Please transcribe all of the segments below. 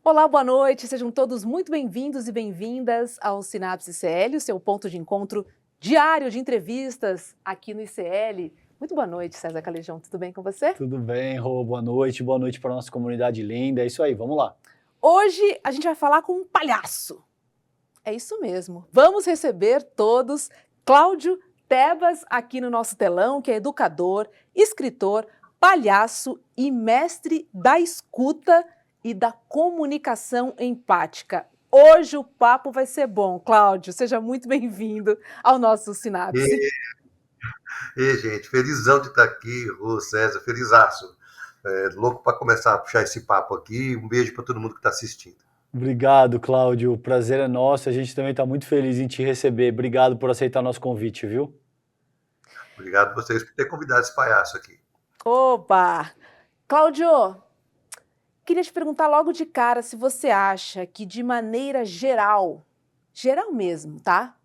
Olá, boa noite, sejam todos muito bem-vindos e bem-vindas ao Sinapse ICL, o seu ponto de encontro diário de entrevistas aqui no ICL. Muito boa noite, César Calejão, tudo bem com você? Tudo bem, Rô, boa noite para a nossa comunidade linda, é isso aí, vamos lá. Hoje a gente vai falar com um palhaço. É isso mesmo, vamos receber todos Cláudio Tebas aqui no nosso telão, que é educador, escritor, palhaço e mestre da escuta e da comunicação empática. Hoje o papo vai ser bom. Cláudio, seja muito bem-vindo ao nosso Sinapse. Gente, felizão de estar aqui, Rô, César, felizaço. Louco para começar a puxar esse papo aqui. Um beijo para todo mundo que está assistindo. Obrigado, Cláudio, o prazer é nosso, a gente também está muito feliz em te receber, obrigado por aceitar nosso convite, viu? Obrigado a vocês por ter convidado esse palhaço aqui. Opa! Cláudio, queria te perguntar logo de cara se você acha que de maneira geral mesmo, tá?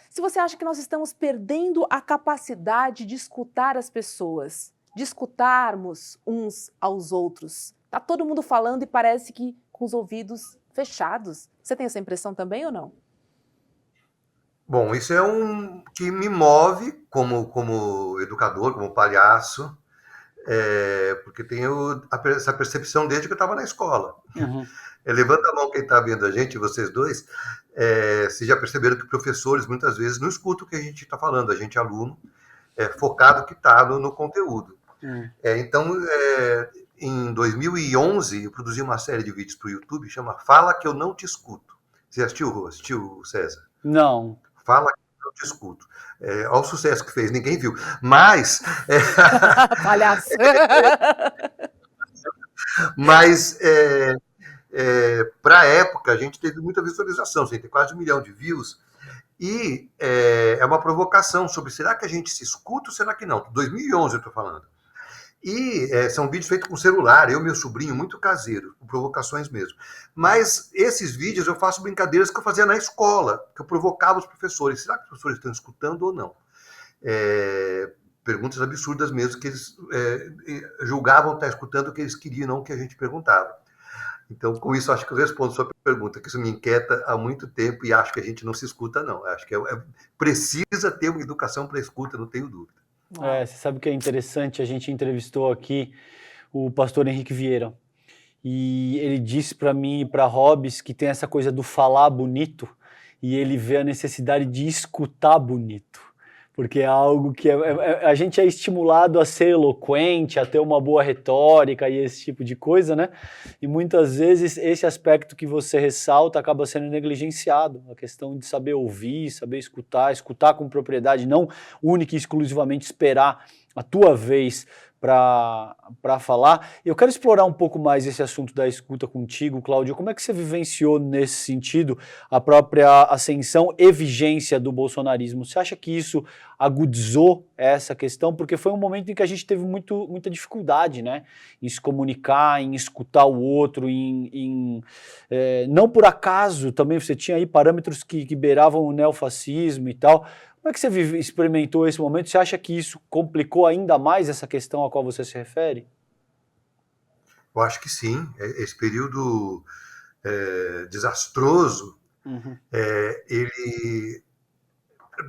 Se você acha que nós estamos perdendo a capacidade de escutar as pessoas, de escutarmos uns aos outros. Tá todo mundo falando e parece que com os ouvidos fechados. Você tem essa impressão também ou não? Bom, isso é um que me move como educador, como palhaço, porque tenho essa percepção desde que eu estava na escola. Uhum. Levanta a mão quem está vendo a gente, vocês dois. Vocês já perceberam que professores muitas vezes não escutam o que a gente está falando, a gente aluno, focado que está no conteúdo. Então, em 2011, eu produzi uma série de vídeos para o YouTube, chama Fala Que Eu Não Te Escuto. Você assistiu, César? Não. Fala Que Eu Não Te Escuto. Olha o sucesso que fez, ninguém viu. Mas... Palhaço! Mas... para a época, a gente teve muita visualização, tem quase 1 milhão de views, e é uma provocação sobre será que a gente se escuta ou será que não? 2011 eu estou falando. E são vídeos feitos com celular, eu e meu sobrinho, muito caseiro, com provocações mesmo. Mas esses vídeos eu faço brincadeiras que eu fazia na escola, que eu provocava os professores. Será que os professores estão escutando ou não? Perguntas absurdas mesmo, que eles julgavam estar escutando o que eles queriam, não o que a gente perguntava. Então, com isso, acho que eu respondo a sua pergunta, que isso me inquieta há muito tempo e acho que a gente não se escuta, não. Acho que precisa ter uma educação para a escuta, não tenho dúvida. Você sabe o que é interessante? A gente entrevistou aqui o pastor Henrique Vieira e ele disse para mim e para Hobbes que tem essa coisa do falar bonito e ele vê a necessidade de escutar bonito. Porque é algo que a gente é estimulado a ser eloquente, a ter uma boa retórica e esse tipo de coisa, né? E muitas vezes esse aspecto que você ressalta acaba sendo negligenciado, a questão de saber ouvir, saber escutar, escutar com propriedade, não única e exclusivamente esperar a tua vez para falar. Eu quero explorar um pouco mais esse assunto da escuta contigo, Cláudio. Como é que você vivenciou nesse sentido a própria ascensão e vigência do bolsonarismo? Você acha que isso agudizou essa questão? Porque foi um momento em que a gente teve muita dificuldade, né? Em se comunicar, em escutar o outro, não por acaso também você tinha aí parâmetros que beiravam o neofascismo e tal. Como é que você experimentou esse momento? Você acha que isso complicou ainda mais essa questão a qual você se refere? Eu acho que sim. Esse período desastroso, ele,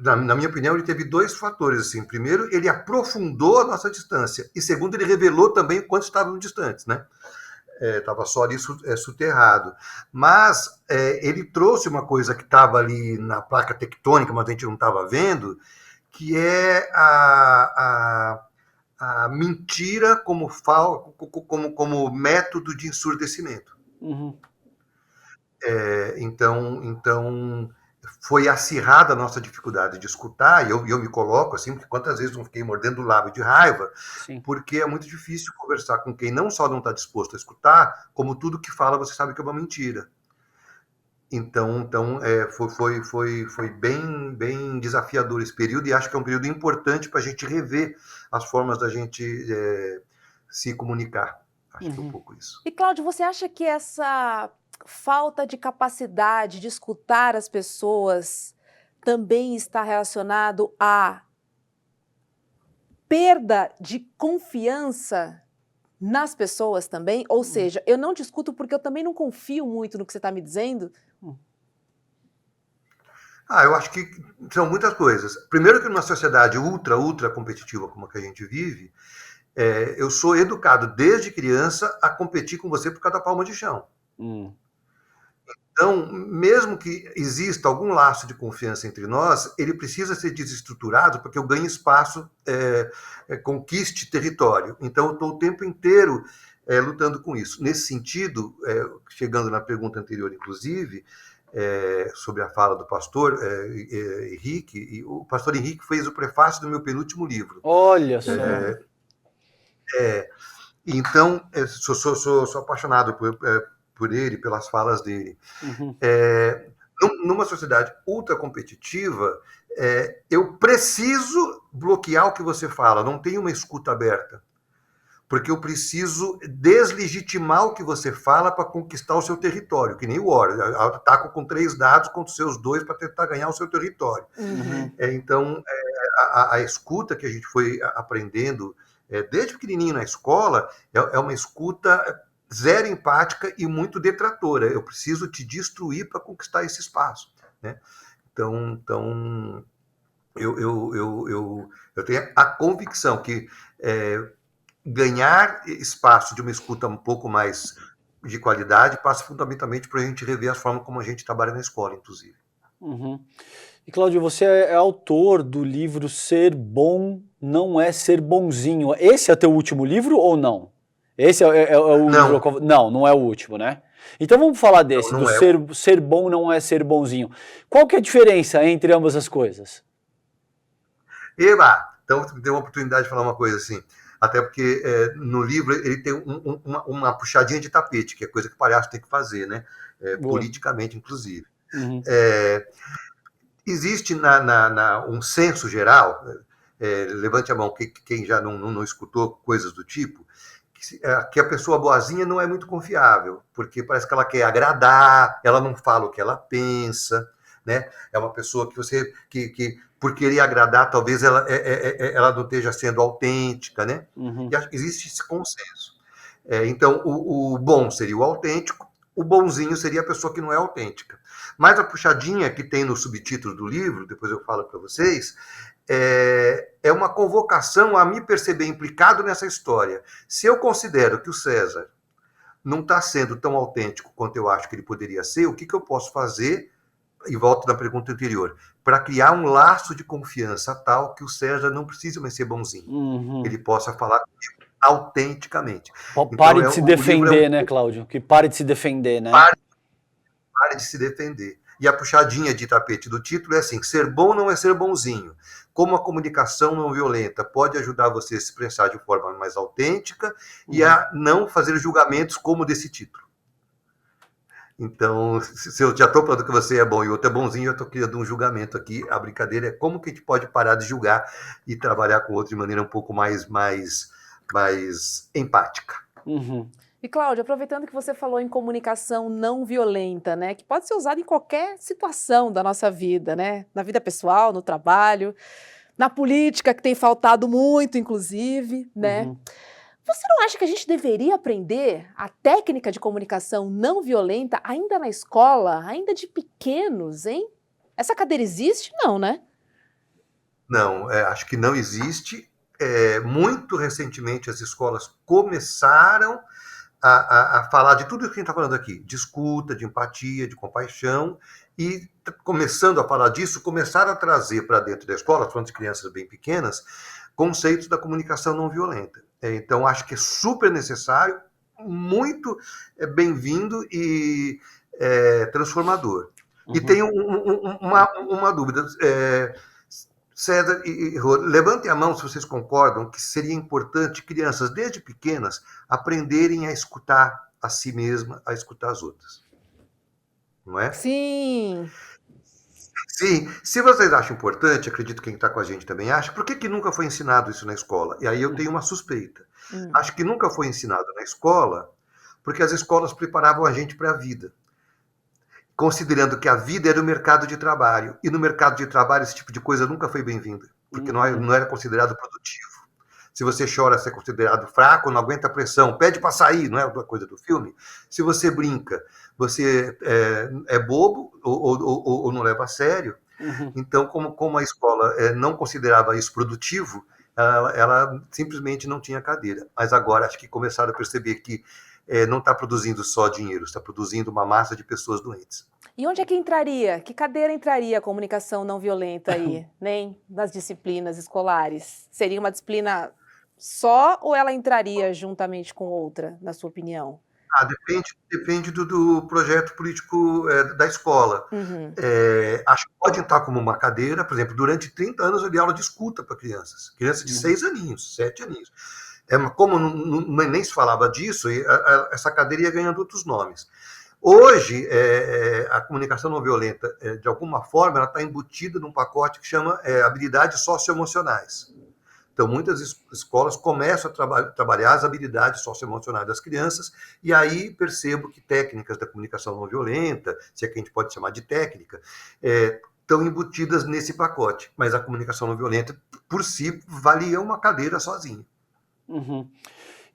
na minha opinião, ele teve dois fatores. Assim. Primeiro, ele aprofundou a nossa distância. E segundo, ele revelou também o quanto estávamos distantes, né? Estava só ali soterrado. Mas ele trouxe uma coisa que estava ali na placa tectônica, mas a gente não estava vendo, que é a mentira como método de ensurdecimento. Então, foi acirrada a nossa dificuldade de escutar, e eu me coloco assim, porque quantas vezes não fiquei mordendo o lábio de raiva, porque é muito difícil conversar com quem não só não está disposto a escutar, como tudo que fala você sabe que é uma mentira. Então foi bem desafiador esse período, e acho que é um período importante para a gente rever as formas da gente se comunicar. Acho que é um pouco isso. E, Cláudio, você acha que essa falta de capacidade de escutar as pessoas também está relacionado à perda de confiança nas pessoas também? Ou seja, eu não te escuto porque eu também não confio muito no que você está me dizendo? Eu acho que são muitas coisas. Primeiro que numa sociedade ultra competitiva como a que a gente vive, eu sou educado desde criança a competir com você por cada palma de chão. Então, mesmo que exista algum laço de confiança entre nós, ele precisa ser desestruturado para que eu ganhe espaço, conquiste território. Então, eu estou o tempo inteiro lutando com isso. Nesse sentido, chegando na pergunta anterior, inclusive, sobre a fala do pastor Henrique, e o pastor Henrique fez o prefácio do meu penúltimo livro. Olha só! Então, sou apaixonado por ele, pelas falas dele. Numa sociedade ultra competitiva, eu preciso bloquear o que você fala, não tenho uma escuta aberta. Porque eu preciso deslegitimar o que você fala para conquistar o seu território, que nem o War. Eu ataco com 3 dados contra os seus 2 para tentar ganhar o seu território. Então, a escuta que a gente foi aprendendo desde pequenininho na escola é uma escuta zero empática e muito detratora. Eu preciso te destruir para conquistar esse espaço, né? Então eu tenho a convicção que ganhar espaço de uma escuta um pouco mais de qualidade passa fundamentalmente para a gente rever as formas como a gente trabalha na escola, inclusive. E, Cláudio, você é autor do livro Ser Bom Não É Ser Bonzinho. Esse é teu último livro ou não? Esse é o não. livro... Não é o último, né? Então vamos falar desse, não ser bom não é ser bonzinho. Qual que é a diferença entre ambas as coisas? Então me deu uma oportunidade de falar uma coisa assim. Até porque no livro ele tem uma puxadinha de tapete, que é coisa que o palhaço tem que fazer, né? Politicamente, inclusive. Existe um senso geral, levante a mão quem já não escutou coisas do tipo, que a pessoa boazinha não é muito confiável, porque parece que ela quer agradar, ela não fala o que ela pensa, né? É uma pessoa que você... que por querer agradar, talvez ela não esteja sendo autêntica, né? E existe esse consenso. Então, o bom seria o autêntico, o bonzinho seria a pessoa que não é autêntica. Mas a puxadinha que tem no subtítulo do livro, depois eu falo para vocês, é uma convocação a me perceber implicado nessa história. Se eu considero que o César não está sendo tão autêntico quanto eu acho que ele poderia ser, o que eu posso fazer, e volto na pergunta anterior, para criar um laço de confiança tal que o César não precise mais ser bonzinho. Ele possa falar comigo autenticamente. Pare de se defender, né, Cláudio? Que pare de se defender, né? Pare de se defender. E a puxadinha de tapete do título é assim: ser bom não é ser bonzinho. Como a comunicação não violenta pode ajudar você a se expressar de forma mais autêntica e a não fazer julgamentos como desse título. Então, se eu já estou falando que você é bom e o outro é bonzinho, eu estou criando um julgamento aqui. A brincadeira é como que a gente pode parar de julgar e trabalhar com o outro de maneira um pouco mais empática. E, Cláudio, aproveitando que você falou em comunicação não violenta, né, que pode ser usada em qualquer situação da nossa vida, né, na vida pessoal, no trabalho, na política, que tem faltado muito, inclusive, né? Você não acha que a gente deveria aprender a técnica de comunicação não violenta ainda na escola, ainda de pequenos, hein? Essa cadeira existe? Não, né? Não, acho que não existe. Muito recentemente as escolas começaram a falar de tudo isso que a gente está falando aqui, de escuta, de empatia, de compaixão, e começando a falar disso, começaram a trazer para dentro da escola, falando de crianças bem pequenas, conceitos da comunicação não violenta. Então, acho que é super necessário, muito bem-vindo e transformador. E tenho uma dúvida. César e Rô, levantem a mão se vocês concordam que seria importante crianças, desde pequenas, aprenderem a escutar a si mesma, a escutar as outras. Não é? Sim. Sim. Se vocês acham importante, acredito que quem está com a gente também acha, por que nunca foi ensinado isso na escola? E aí eu tenho uma suspeita. Acho que nunca foi ensinado na escola porque as escolas preparavam a gente para a vida, considerando que a vida era o mercado de trabalho. E no mercado de trabalho esse tipo de coisa nunca foi bem-vinda, porque não era considerado produtivo. Se você chora, você é considerado fraco, não aguenta a pressão, pede para sair, não é uma coisa do filme? Se você brinca, você é bobo ou não leva a sério. Então, como a escola não considerava isso produtivo, ela simplesmente não tinha cadeira. Mas agora acho que começaram a perceber que não está produzindo só dinheiro, está produzindo uma massa de pessoas doentes. E onde é que entraria? Que cadeira entraria a comunicação não violenta aí, nem nas disciplinas escolares? Seria uma disciplina só ou ela entraria juntamente com outra, na sua opinião? Depende do projeto político da escola. Acho que pode entrar como uma cadeira, por exemplo, durante 30 anos eu dei aula de escuta para crianças de 6 aninhos, 7 aninhos. Como nem se falava disso, essa cadeira ia ganhando outros nomes. Hoje, a comunicação não violenta, de alguma forma, ela está embutida num pacote que chama habilidades socioemocionais. Então, muitas escolas começam a trabalhar as habilidades socioemocionais das crianças, e aí percebo que técnicas da comunicação não violenta, se é que a gente pode chamar de técnica, estão embutidas nesse pacote. Mas a comunicação não violenta, por si, valia uma cadeira sozinha.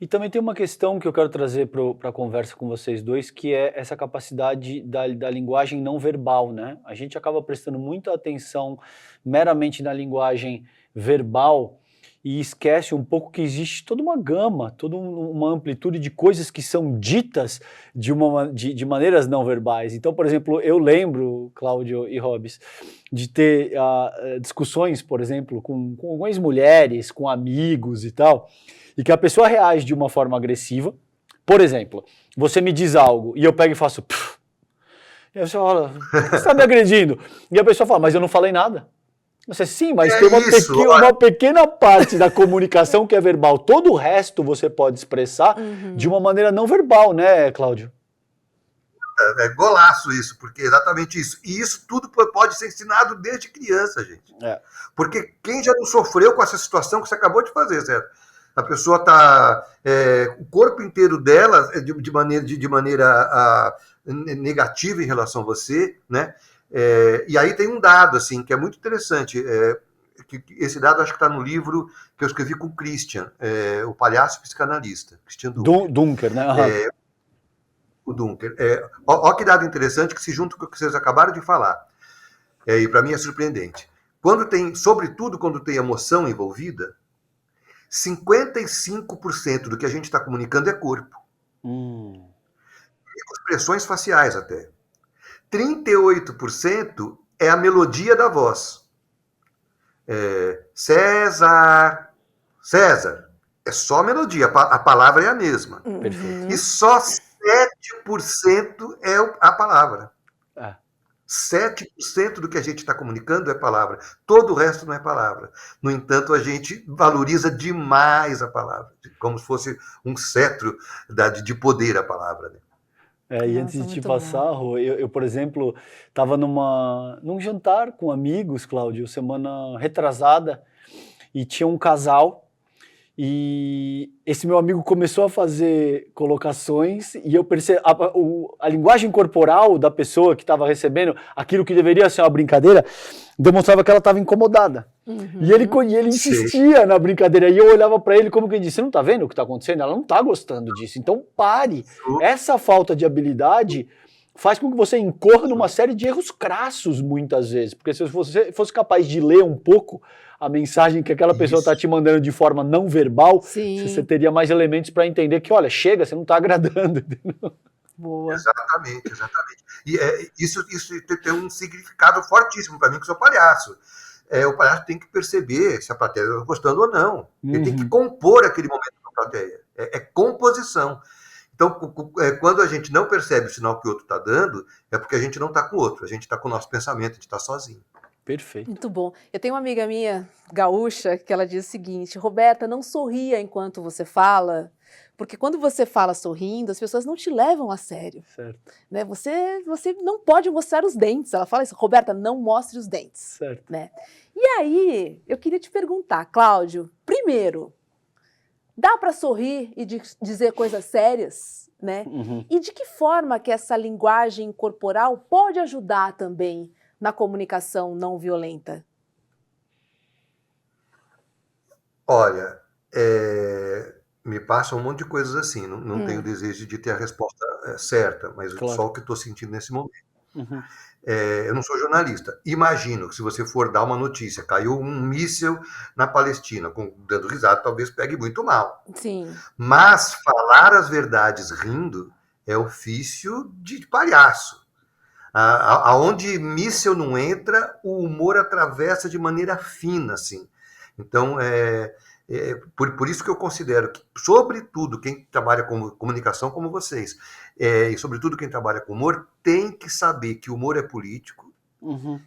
E também tem uma questão que eu quero trazer para a conversa com vocês dois, que é essa capacidade da linguagem não verbal, né? A gente acaba prestando muita atenção meramente na linguagem verbal e esquece um pouco que existe toda uma gama, toda uma amplitude de coisas que são ditas de maneiras não verbais. Então, por exemplo, eu lembro, Cláudio e Robes, de ter discussões, por exemplo, com ex-mulheres, com amigos e tal, e que a pessoa reage de uma forma agressiva. Por exemplo, você me diz algo e eu pego e faço... Pff, e a pessoa fala, você está me agredindo? E a pessoa fala, mas eu não falei nada. Você, sim, mas tem uma pequena parte da comunicação que é verbal. Todo o resto você pode expressar de uma maneira não verbal, né, Cláudio? É golaço isso, porque é exatamente isso. E isso tudo pode ser ensinado desde criança, gente. Porque quem já não sofreu com essa situação que você acabou de fazer, certo? A pessoa está... o corpo inteiro dela de maneira negativa em relação a você, né? E aí tem um dado assim que é muito interessante. Esse dado acho que está no livro que eu escrevi com o Christian, o palhaço psicanalista, Christian Dunker. Dunker, né? O Dunker. Olha que dado interessante que se junta com o que vocês acabaram de falar. E para mim é surpreendente. Sobretudo quando tem emoção envolvida, 55% do que a gente está comunicando é corpo. Expressões faciais até. 38% é a melodia da voz. César. É só melodia, a palavra é a mesma. Perfeito. E só 7% é a palavra. 7% do que a gente está comunicando é palavra. Todo o resto não é palavra. No entanto, a gente valoriza demais a palavra, como se fosse um cetro de poder a palavra, né? E antes de te passar, Rô, eu, por exemplo, estava num jantar com amigos, Cláudio, semana retrasada, e tinha um casal, e esse meu amigo começou a fazer colocações, e eu percebi a linguagem corporal da pessoa que estava recebendo aquilo que deveria ser uma brincadeira, demonstrava que ela estava incomodada. E ele insistia na brincadeira, e eu olhava para ele como que disse, você não está vendo o que está acontecendo? Ela não está gostando disso, então pare. Essa falta de habilidade faz com que você incorra numa série de erros crassos muitas vezes, porque se você fosse capaz de ler um pouco a mensagem que aquela pessoa está te mandando de forma não verbal, você teria mais elementos para entender que, olha, chega, você não está agradando. Boa. Exatamente. E isso tem um significado fortíssimo para mim, que sou palhaço. O palhaço tem que perceber se a plateia está gostando ou não. Ele tem que compor aquele momento com a plateia. É composição. Então, quando a gente não percebe o sinal que o outro está dando, é porque a gente não está com o outro, a gente está com o nosso pensamento, a gente está sozinho. Perfeito. Muito bom. Eu tenho uma amiga minha, gaúcha, que ela diz o seguinte, Roberta, não sorria enquanto você fala, porque quando você fala sorrindo, as pessoas não te levam a sério. Certo. Né? Você não pode mostrar os dentes. Ela fala isso, Roberta, não mostre os dentes. Certo. Né? E aí, eu queria te perguntar, Cláudio, primeiro, dá para sorrir e dizer coisas sérias? Né? E de que forma que essa linguagem corporal pode ajudar também na comunicação não violenta? Olha, Me passam um monte de coisas assim. Não tenho desejo de ter a resposta certa, mas Claro. só o que estou sentindo nesse momento. Uhum. Eu não sou jornalista. Imagino que se você for dar uma notícia, caiu um míssil na Palestina, dando risada, talvez pegue muito mal. Sim. Mas falar as verdades rindo é ofício de palhaço. Aonde míssil não entra, o humor atravessa de maneira fina, assim. Então, por isso que eu considero que, sobretudo, quem trabalha com comunicação como vocês, e sobretudo quem trabalha com humor, tem que saber que o humor é político,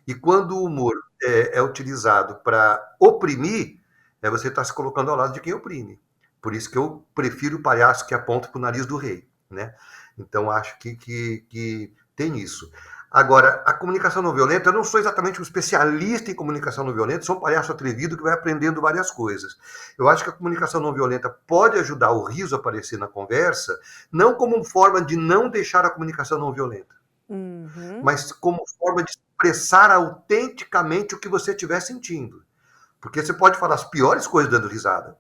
e quando o humor é utilizado para oprimir, você está se colocando ao lado de quem oprime. Por isso que eu prefiro o palhaço que aponta para o nariz do rei, né? Então, acho que tem isso. Agora, a comunicação não violenta, eu não sou exatamente um especialista em comunicação não violenta, sou um palhaço atrevido que vai aprendendo várias coisas. Eu acho que a comunicação não violenta pode ajudar o riso a aparecer na conversa, não como forma de não deixar a comunicação não violenta, mas como forma de expressar autenticamente o que você estiver sentindo. Porque você pode falar as piores coisas dando risada.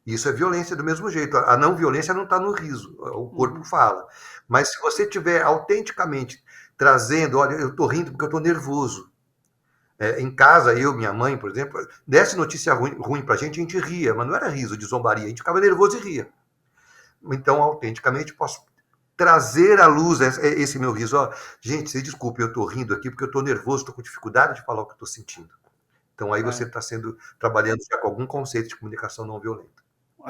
Isso é violência do mesmo jeito. A não violência não está no riso, o corpo fala. Mas se você estiver autenticamente trazendo, olha, eu estou rindo porque eu estou nervoso. Em casa, eu, minha mãe, por exemplo, desse notícia ruim para a gente ria, mas não era riso de zombaria, a gente ficava nervoso e ria. Então, autenticamente, posso trazer à luz esse meu riso. Ó, gente, se desculpe, eu estou rindo aqui porque eu estou nervoso, estou com dificuldade de falar o que estou sentindo. Então, aí você está trabalhando já com algum conceito de comunicação não violenta.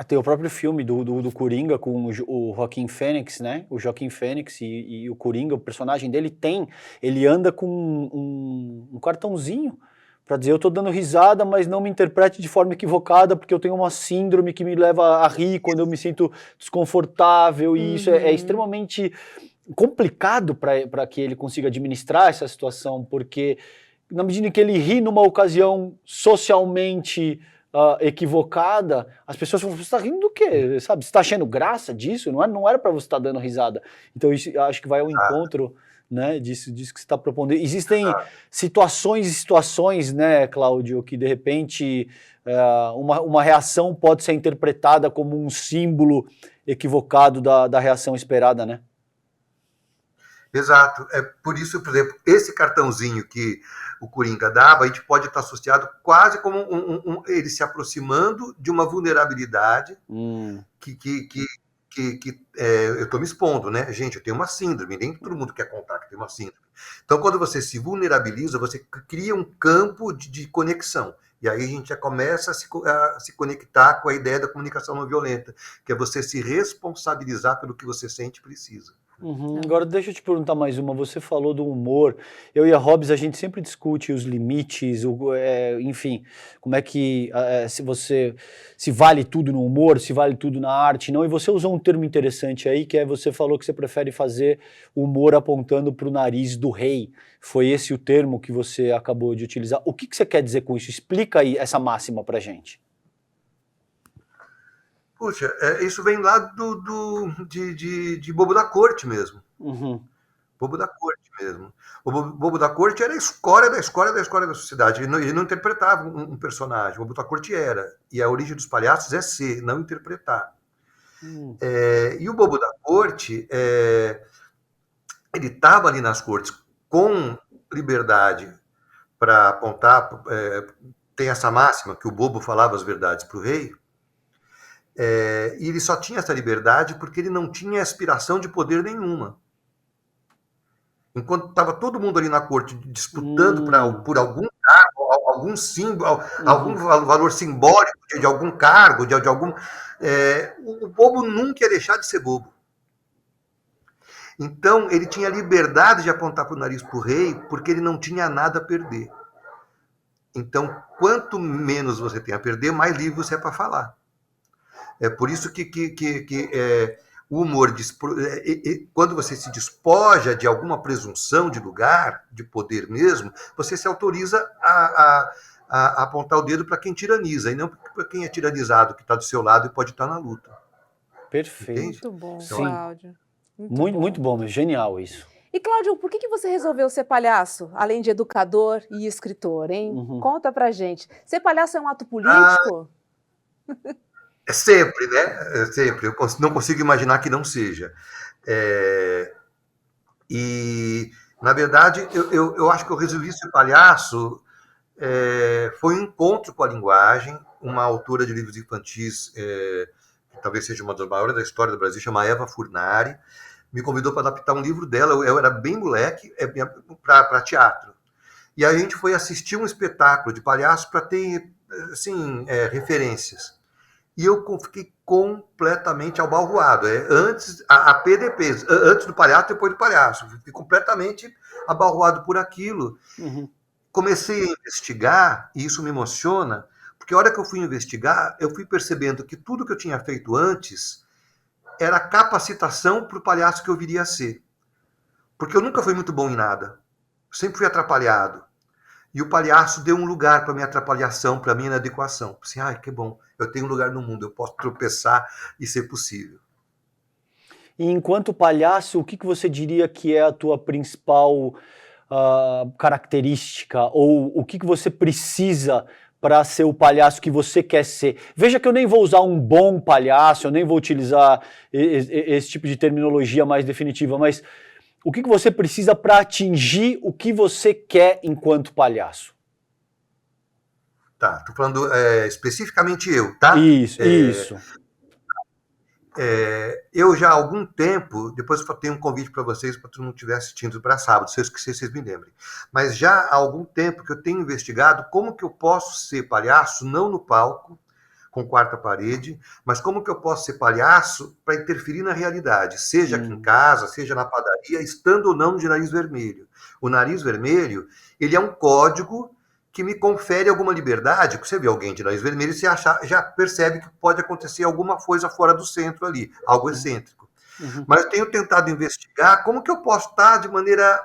Tem o próprio filme do Coringa com o Joaquin Phoenix, né? O Joaquin Phoenix e o Coringa, o personagem dele ele anda com um cartãozinho para dizer: eu tô dando risada, mas não me interprete de forma equivocada, porque eu tenho uma síndrome que me leva a rir quando eu me sinto desconfortável, e isso é extremamente complicado para que ele consiga administrar essa situação, porque na medida em que ele ri numa ocasião socialmente equivocada, as pessoas falam: você está rindo do quê? Sabe? Você está achando graça disso? Não era para você estar dando risada. Então, isso acho que vai ao encontro, né, disso que você está propondo. Existem situações e situações, né, Cláudio, que de repente uma reação pode ser interpretada como um símbolo equivocado da reação esperada, né? Exato. É por isso, por exemplo, esse cartãozinho que o Coringa dava, a gente pode estar associado quase como ele se aproximando de uma vulnerabilidade eu estou me expondo, né? Gente, eu tenho uma síndrome, nem todo mundo quer contar que tem uma síndrome. Então, quando você se vulnerabiliza, você cria um campo de conexão. E aí a gente já começa a se conectar com a ideia da comunicação não violenta, que é você se responsabilizar pelo que você sente e precisa. Agora deixa eu te perguntar mais uma. Você falou do humor. Eu e a Hobbs, a gente sempre discute os limites, enfim, como é que se vale tudo no humor, se vale tudo na arte, não. E você usou um termo interessante aí, que você falou que você prefere fazer humor apontando para o nariz do rei. Foi esse o termo que você acabou de utilizar. O que você quer dizer com isso? Explica aí essa máxima pra gente. Puxa, isso vem lá de Bobo da Corte mesmo. Bobo da Corte mesmo. O Bobo da Corte era a escória da escória da escória da sociedade. Ele não interpretava um personagem. O Bobo da Corte era. E a origem dos palhaços é ser, não interpretar. E o Bobo da Corte, ele estava ali nas cortes com liberdade para apontar. Tem essa máxima que o bobo falava as verdades para o rei. E ele só tinha essa liberdade porque ele não tinha aspiração de poder nenhuma. Enquanto estava todo mundo ali na corte disputando por algum cargo, algum símbolo, algum valor simbólico de algum cargo, de algum. O bobo nunca ia deixar de ser bobo. Então, ele tinha liberdade de apontar para o nariz para o rei, porque ele não tinha nada a perder. Então, quanto menos você tem a perder, mais livre você é para falar. É por isso que o humor, quando você se despoja de alguma presunção de lugar, de poder mesmo, você se autoriza a apontar o dedo para quem tiraniza, e não para quem é tiranizado, que está do seu lado e pode estar na luta. Perfeito. Entende? Muito bom, Sim. Cláudio. Muito bom, genial isso. E, Cláudio, por que você resolveu ser palhaço, além de educador e escritor, hein? Conta pra gente. Ser palhaço é um ato político? É sempre, né? É sempre. Eu não consigo imaginar que não seja. É, e, na verdade, eu acho que eu resolvi ser palhaço foi um encontro com a linguagem. Uma autora de livros infantis, que talvez seja uma das maiores da história do Brasil, chama Eva Furnari, me convidou para adaptar um livro dela. Eu era bem moleque, para teatro. E aí a gente foi assistir um espetáculo de palhaço para ter assim, referências. E eu fiquei completamente abalroado. Antes, a PDP, antes do palhaço, depois do palhaço. Fiquei completamente abalroado por aquilo. Uhum. Comecei a investigar, e isso me emociona, porque a hora que eu fui investigar, eu fui percebendo que tudo que eu tinha feito antes era capacitação para o palhaço que eu viria a ser. Porque eu nunca fui muito bom em nada. Sempre fui atrapalhado. E o palhaço deu um lugar para minha atrapalhação, para minha inadequação. Assim, ai, que bom, eu tenho um lugar no mundo, eu posso tropeçar e ser possível. E enquanto palhaço, o que você diria que é a tua principal característica, ou o que você precisa para ser o palhaço que você quer ser? Veja que eu nem vou usar um bom palhaço, eu nem vou utilizar esse tipo de terminologia mais definitiva, mas o que você precisa para atingir o que você quer enquanto palhaço? Tá, tô falando especificamente eu, tá? Isso. Eu já há algum tempo, depois eu tenho um convite para vocês, para todo mundo estiver assistindo para sábado, se eu esquecer, vocês me lembrem. Mas já há algum tempo que eu tenho investigado como que eu posso ser palhaço, não no palco, com quarta parede, mas como que eu posso ser palhaço para interferir na realidade, seja aqui em casa, seja na padaria, estando ou não de nariz vermelho. O nariz vermelho, ele é um código que me confere alguma liberdade. Você vê alguém de nariz vermelho e você já percebe que pode acontecer alguma coisa fora do centro ali, algo excêntrico. Uhum. Mas eu tenho tentado investigar como que eu posso estar de maneira,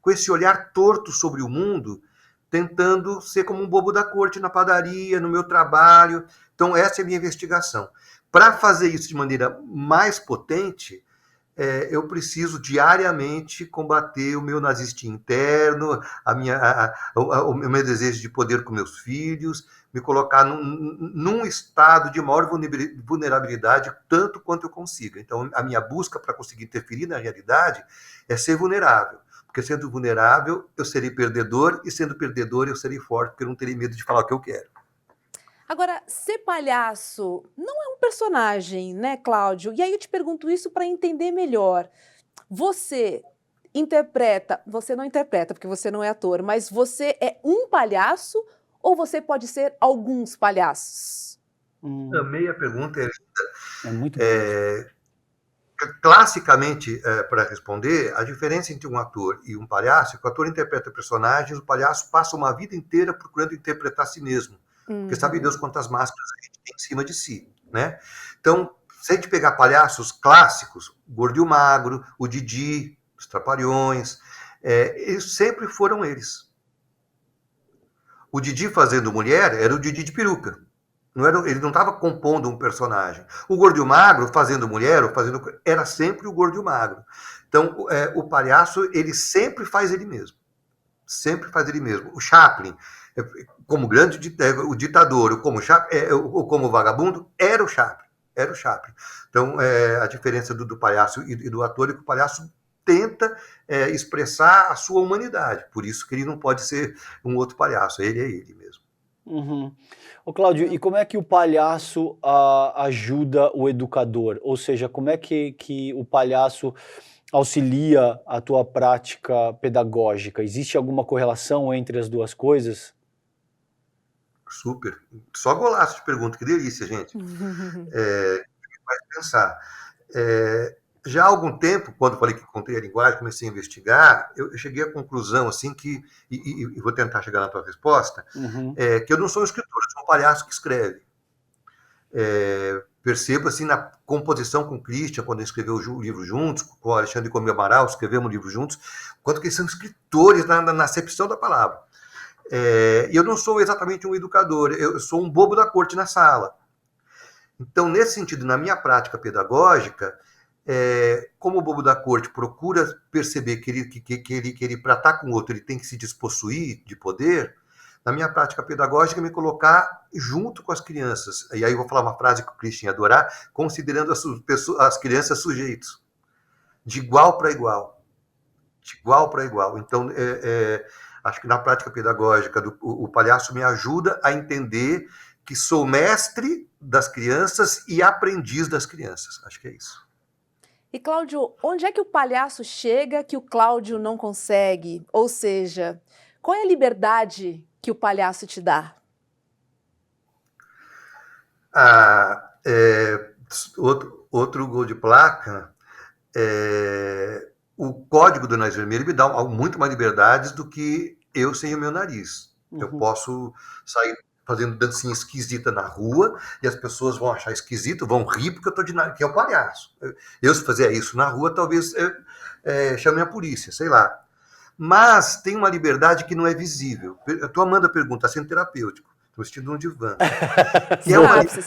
com esse olhar torto sobre o mundo, tentando ser como um bobo da corte na padaria, no meu trabalho. Então essa é a minha investigação. Para fazer isso de maneira mais potente, eu preciso diariamente combater o meu nazistinho interno, o meu desejo de poder com meus filhos, me colocar num estado de maior vulnerabilidade, tanto quanto eu consiga. Então, a minha busca para conseguir interferir na realidade é ser vulnerável. Porque sendo vulnerável, eu serei perdedor, e sendo perdedor, eu serei forte, porque eu não terei medo de falar o que eu quero. Agora, ser palhaço não é um personagem, né, Cláudio? E aí eu te pergunto isso para entender melhor. Você não interpreta, porque você não é ator, mas você é um palhaço ou você pode ser alguns palhaços? Amei a pergunta. É muito classicamente, para responder, a diferença entre um ator e um palhaço é que o ator interpreta personagens, o palhaço passa uma vida inteira procurando interpretar a si mesmo. Porque sabe Deus quantas máscaras a gente tem em cima de si, né? Então, se a gente pegar palhaços clássicos, o Gordo e o Magro, o Didi, os Trapalhões, eles sempre foram eles. O Didi fazendo mulher era o Didi de peruca. Ele não estava compondo um personagem. O Gordo e o Magro, fazendo mulher, era sempre o Gordo e o Magro. Então, o palhaço, ele sempre faz ele mesmo. Sempre faz ele mesmo. O Chaplin, como grande o ditador, ou como vagabundo, era o Chaplin. Era o Chaplin. Então, a diferença do palhaço e do ator é que o palhaço tenta expressar a sua humanidade. Por isso que ele não pode ser um outro palhaço. Ele é ele mesmo. Uhum. Ô, Cláudio, e como é que o palhaço ajuda o educador? Ou seja, como é que o palhaço auxilia a tua prática pedagógica? Existe alguma correlação entre as duas coisas? Super. Só golaço de pergunta, que delícia, gente. Vai pensar. Já há algum tempo, quando falei que encontrei a linguagem, comecei a investigar, eu cheguei à conclusão, assim, e vou tentar chegar na tua resposta, que eu não sou um escritor, eu sou um palhaço que escreve. Percebo, assim, na composição com o Christian, quando escreveu o livro juntos, com o Alexandre e com o Amaral, escrevemos o livro juntos, quanto que eles são escritores na acepção da palavra. E eu não sou exatamente um educador, eu sou um bobo da corte na sala. Então, nesse sentido, na minha prática pedagógica, como o bobo da corte procura perceber que ele para estar com o outro, ele tem que se despossuir de poder, na minha prática pedagógica, me colocar junto com as crianças. E aí eu vou falar uma frase que o Christian ia adorar, considerando as crianças sujeitos, de igual para igual. De igual para igual. Então, acho que na prática pedagógica, o palhaço me ajuda a entender que sou mestre das crianças e aprendiz das crianças. Acho que é isso. E, Cláudio, onde é que o palhaço chega que o Cláudio não consegue? Ou seja, qual é a liberdade que o palhaço te dá? Outro gol de placa, o código do nariz vermelho me dá muito mais liberdades do que eu sem o meu nariz. Eu posso sair fazendo dancinha esquisita na rua e as pessoas vão achar esquisito, vão rir porque eu tô de nariz, que é o palhaço. Eu, se fizer isso na rua, talvez chame a polícia, sei lá. Mas tem uma liberdade que não é visível. A tua Amanda pergunta, sendo terapêutico, estou vestindo um divã. Sinapse.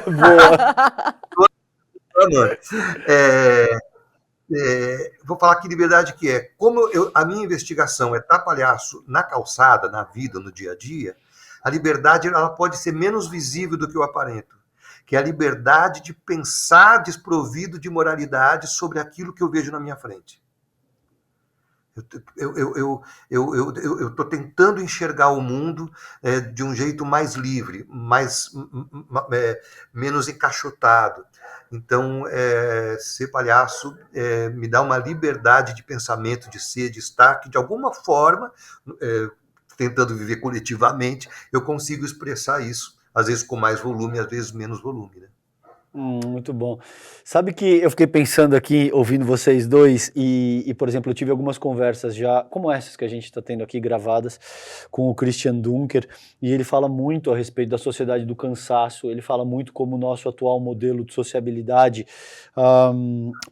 Boa. Vou falar que liberdade que é. Como a minha investigação é estar palhaço na calçada, na vida, no dia a dia, a liberdade ela pode ser menos visível do que eu aparento, que é a liberdade de pensar desprovido de moralidade sobre aquilo que eu vejo na minha frente. Eu estou tentando enxergar o mundo de um jeito mais livre, menos encaixotado. Então, ser palhaço me dá uma liberdade de pensamento, de ser, de estar, que de alguma forma, tentando viver coletivamente, eu consigo expressar isso, às vezes com mais volume, às vezes menos volume, né? Muito bom. Sabe que eu fiquei pensando aqui, ouvindo vocês dois, e, por exemplo, eu tive algumas conversas já, como essas que a gente está tendo aqui gravadas, com o Christian Dunker, e ele fala muito a respeito da sociedade do cansaço, ele fala muito como o nosso atual modelo de sociabilidade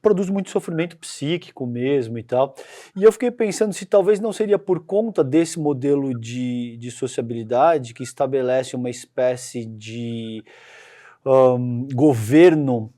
produz muito sofrimento psíquico mesmo e tal, e eu fiquei pensando se talvez não seria por conta desse modelo de sociabilidade que estabelece uma espécie de governo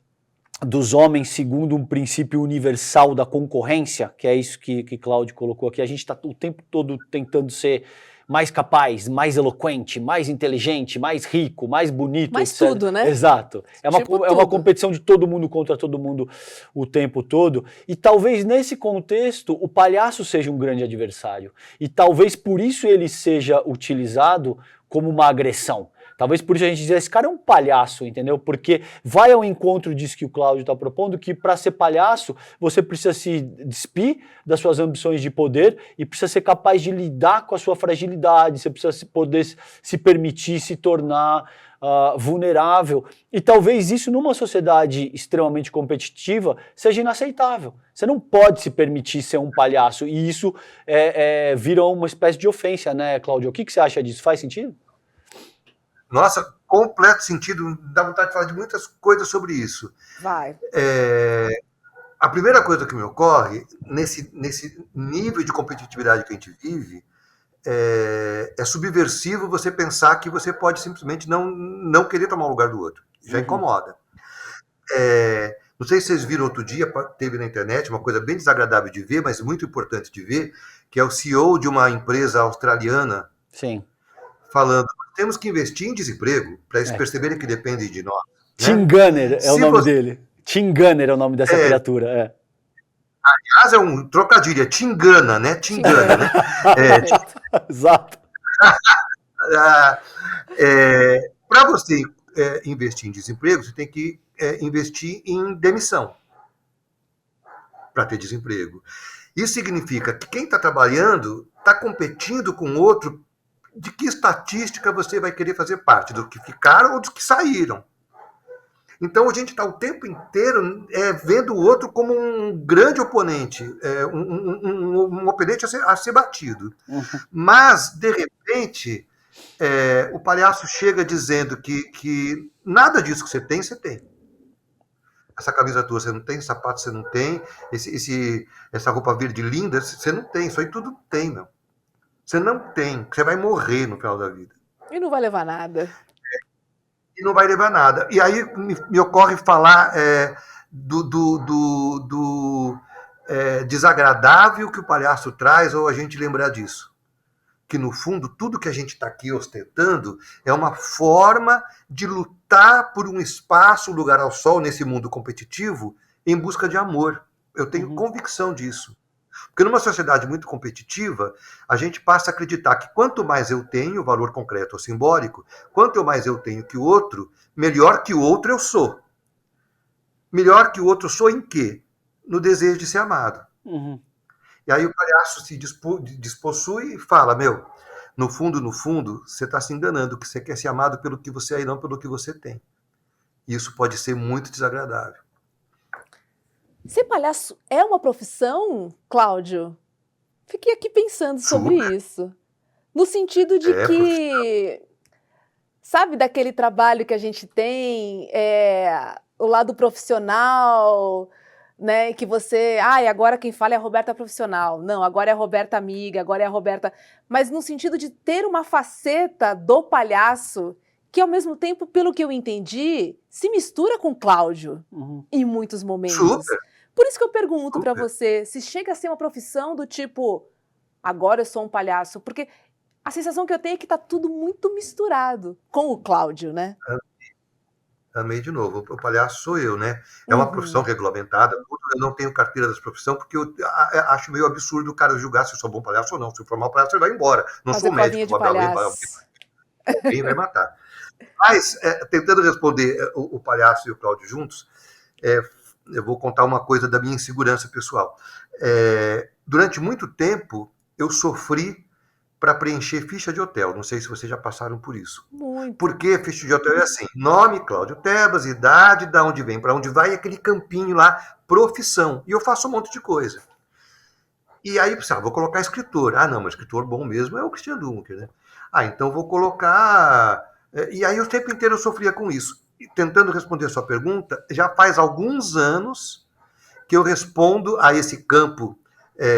dos homens segundo um princípio universal da concorrência, que é isso que Cláudio colocou aqui. A gente está o tempo todo tentando ser mais capaz, mais eloquente, mais inteligente, mais rico, mais bonito, mais etc. tudo, né? Exato. É uma competição de todo mundo contra todo mundo o tempo todo. E talvez nesse contexto o palhaço seja um grande adversário. E talvez por isso ele seja utilizado como uma agressão. Talvez por isso a gente diz, esse cara é um palhaço, entendeu? Porque vai ao encontro disso que o Cláudio está propondo, que para ser palhaço, você precisa se despir das suas ambições de poder e precisa ser capaz de lidar com a sua fragilidade, você precisa poder se permitir se tornar vulnerável. E talvez isso numa sociedade extremamente competitiva seja inaceitável. Você não pode se permitir ser um palhaço e isso vira uma espécie de ofensa, né, Cláudio? O que você acha disso? Faz sentido? Nossa, completo sentido, dá vontade de falar de muitas coisas sobre isso. Vai. A primeira coisa que me ocorre, nesse nível de competitividade que a gente vive, é subversivo você pensar que você pode simplesmente não querer tomar o lugar do outro. Já incomoda. Não sei se vocês viram outro dia, teve na internet uma coisa bem desagradável de ver, mas muito importante de ver, que é o CEO de uma empresa australiana. Sim. Falando, temos que investir em desemprego para eles perceberem que dependem de nós. Tim Gunner é o nome dele. Tim Gunner é o nome dessa criatura. Aliás, é um trocadilho, Tingana, né? Tingana, né? Exato. Para você investir em desemprego, você tem que investir em demissão para ter desemprego. Isso significa que quem está trabalhando está competindo com outro. De que estatística você vai querer fazer parte? Do que ficaram ou dos que saíram? Então, a gente está o tempo inteiro vendo o outro como um grande oponente, um oponente a ser batido. Mas, de repente, o palhaço chega dizendo que nada disso que você tem. Essa camisa tua você não tem, esse sapato você não tem, essa roupa verde linda você não tem, isso aí tudo tem, meu. Você não tem, você vai morrer no final da vida. E não vai levar nada. E não vai levar nada. E aí me ocorre falar do desagradável que o palhaço traz, ou a gente lembrar disso. que, no fundo, tudo que a gente está aqui ostentando é uma forma de lutar por um espaço, um lugar ao sol nesse mundo competitivo em busca de amor. Eu tenho convicção disso. Porque numa sociedade muito competitiva, a gente passa a acreditar que quanto mais eu tenho, valor concreto ou simbólico, quanto mais eu tenho que o outro, melhor que o outro eu sou. Melhor que o outro sou em quê? No desejo de ser amado. E aí o palhaço se despossui e fala, no fundo, você está se enganando, que você quer ser amado pelo que você é e não pelo que você tem. Isso pode ser muito desagradável. Ser palhaço é uma profissão, Cláudio? Fiquei aqui pensando sobre isso. No sentido de que, sabe daquele trabalho que a gente tem, o lado profissional, né, que você, agora quem fala é a Roberta profissional. Não, agora é a Roberta amiga, agora é a Roberta... Mas no sentido de ter uma faceta do palhaço que, ao mesmo tempo, pelo que eu entendi, se mistura com o Cláudio em muitos momentos. Super. Por isso que eu pergunto para você, se chega a ser uma profissão do tipo, agora eu sou um palhaço, porque a sensação que eu tenho é que tá tudo muito misturado com o Cláudio, né? Amei de novo, o palhaço sou eu, né? É uma profissão regulamentada, eu não tenho carteira dessa profissão, porque eu acho meio absurdo o cara julgar se eu sou bom palhaço ou não. Se eu for mau palhaço, ele vai embora. Não Fazer sou médico, de palhaço. Alguém vai matar. Mas, tentando responder o palhaço e o Cláudio juntos, eu vou contar uma coisa da minha insegurança pessoal. Durante muito tempo, eu sofri para preencher ficha de hotel. Não sei se vocês já passaram por isso. Muito. Porque ficha de hotel é assim, nome, Cláudio Tebas, idade, da onde vem, para onde vai, e aquele campinho lá, profissão. E eu faço um monte de coisa. E aí, vou colocar escritor. Não, mas escritor bom mesmo é o Christian Dunker, né? Então vou colocar... E aí o tempo inteiro eu sofria com isso. E tentando responder a sua pergunta, já faz alguns anos que eu respondo a esse campo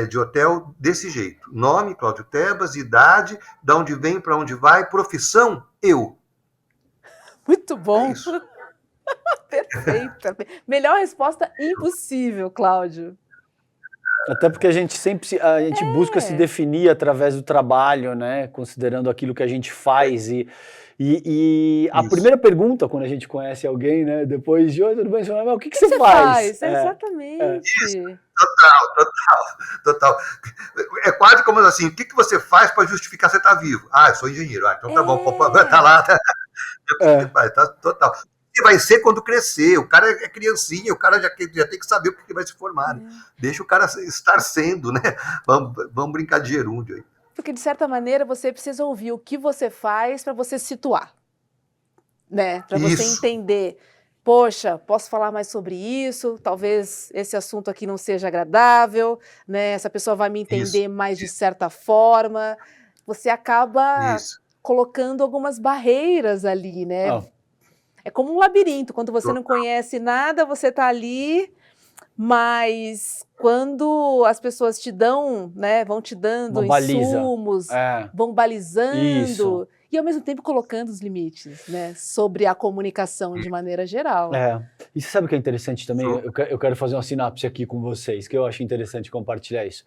de hotel desse jeito. Nome, Cláudio Tebas, idade, da onde vem, para onde vai, profissão, eu. Muito bom. É isso. Perfeita. Melhor resposta impossível, Cláudio. Até porque a gente busca se definir através do trabalho, né? Considerando aquilo que a gente faz. E a primeira pergunta, quando a gente conhece alguém, né? Depois de, oi, tudo bem? Mas o que você faz? Exatamente. Total. É quase como assim, o que você faz para justificar você estar vivo? Eu sou engenheiro. Então tá bom, tá lá. Tá total. Que vai ser quando crescer, o cara é criancinha, o cara já tem que saber o que vai se formar. Né? Deixa o cara estar sendo, né? Vamos brincar de gerúndio aí. Porque, de certa maneira, você precisa ouvir o que você faz para você se situar, né? Para você entender, poxa, posso falar mais sobre isso, talvez esse assunto aqui não seja agradável, né? Essa pessoa vai me entender mais de certa forma. Você acaba colocando algumas barreiras ali, né? É como um labirinto, quando você não conhece nada, você está ali, mas quando as pessoas te dão, né, vão te dando insumos, vão balizando, e ao mesmo tempo colocando os limites, né, sobre a comunicação de maneira geral. E você sabe o que é interessante também? Eu quero fazer uma sinapse aqui com vocês, que eu acho interessante compartilhar isso.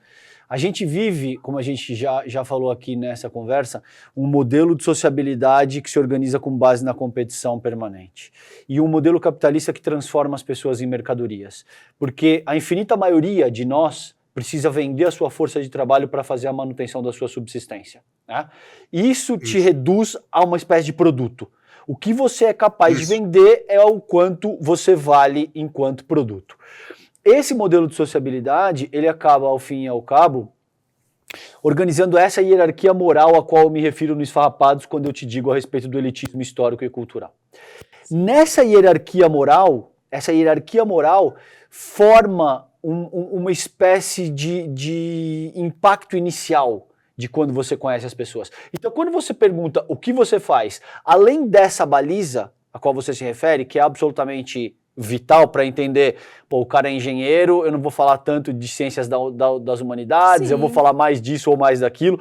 A gente vive, como a gente já falou aqui nessa conversa, um modelo de sociabilidade que se organiza com base na competição permanente. E um modelo capitalista que transforma as pessoas em mercadorias. Porque a infinita maioria de nós precisa vender a sua força de trabalho para fazer a manutenção da sua subsistência. Né? Isso te reduz a uma espécie de produto. O que você é capaz de vender é o quanto você vale enquanto produto. Esse modelo de sociabilidade, ele acaba, ao fim e ao cabo, organizando essa hierarquia moral a qual eu me refiro no Esfarrapados quando eu te digo a respeito do elitismo histórico e cultural. Nessa hierarquia moral, forma uma espécie de impacto inicial de quando você conhece as pessoas. Então, quando você pergunta o que você faz, além dessa baliza a qual você se refere, que é absolutamente vital para entender, o cara é engenheiro, eu não vou falar tanto de ciências das humanidades, eu vou falar mais disso ou mais daquilo.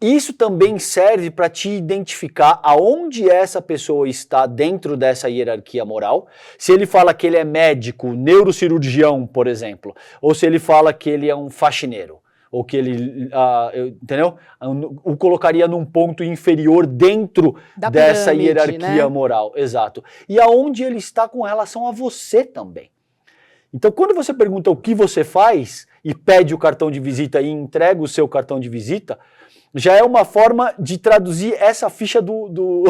Isso também serve para te identificar aonde essa pessoa está dentro dessa hierarquia moral. Se ele fala que ele é médico, neurocirurgião, por exemplo, ou se ele fala que ele é um faxineiro, ou que ele, entendeu? O colocaria num ponto inferior dentro dessa pirâmide, hierarquia né? moral. Exato. E aonde ele está com relação a você também. Então, quando você pergunta o que você faz e pede o cartão de visita e entrega o seu cartão de visita, já é uma forma de traduzir essa ficha do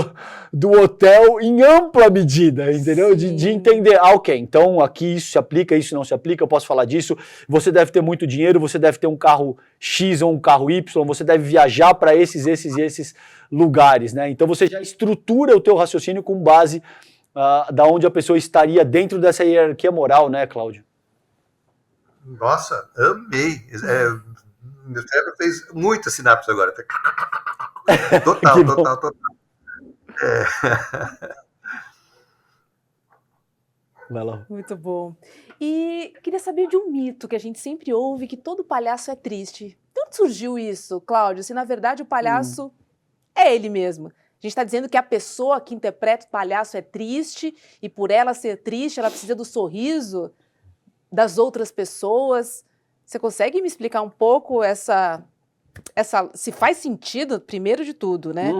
hotel em ampla medida, entendeu? De entender, ok, então aqui isso se aplica, isso não se aplica, eu posso falar disso, você deve ter muito dinheiro, você deve ter um carro X ou um carro Y, você deve viajar para esses e esses lugares, né? Então você já estrutura o teu raciocínio com base da onde a pessoa estaria dentro dessa hierarquia moral, né, Cláudio? Nossa, amei. Meu cérebro fez muita sinapse agora. Total. Vai lá. Muito bom. E queria saber de um mito que a gente sempre ouve, que todo palhaço é triste. De onde surgiu isso, Cláudio? Se na verdade o palhaço é ele mesmo. A gente está dizendo que a pessoa que interpreta o palhaço é triste e por ela ser triste, ela precisa do sorriso das outras pessoas. Você consegue me explicar um pouco se faz sentido, primeiro de tudo, né?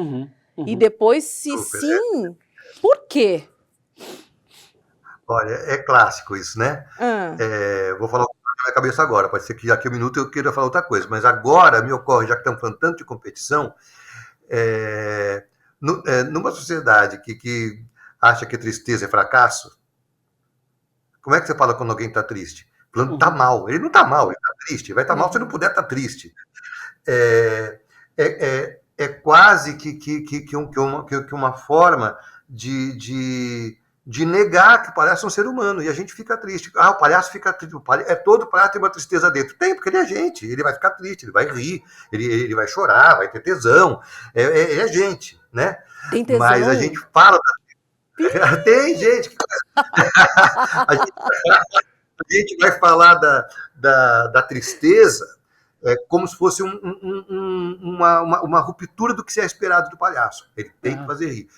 E depois, se sim, por quê? Olha, é clássico isso, né? Vou falar o que está na minha cabeça agora. Pode ser que daqui a um minuto eu queira falar outra coisa, mas agora me ocorre, já que estamos falando tanto de competição, numa sociedade que acha que tristeza é fracasso, como é que você fala quando alguém está triste? Falando está mal. Ele não está mal, ele está triste. Vai estar mal se não puder estar triste. É quase que uma forma de negar que o palhaço é um ser humano, e a gente fica triste. O palhaço fica triste. Todo palhaço tem uma tristeza dentro. Tem, porque ele é gente. Ele vai ficar triste, ele vai rir, ele vai chorar, vai ter tesão. Ele é gente, né? Tem tesão? Mas a gente fala... Tem gente. A gente vai falar da tristeza como se fosse uma ruptura do que se é esperado do palhaço. Ele tem que fazer rir.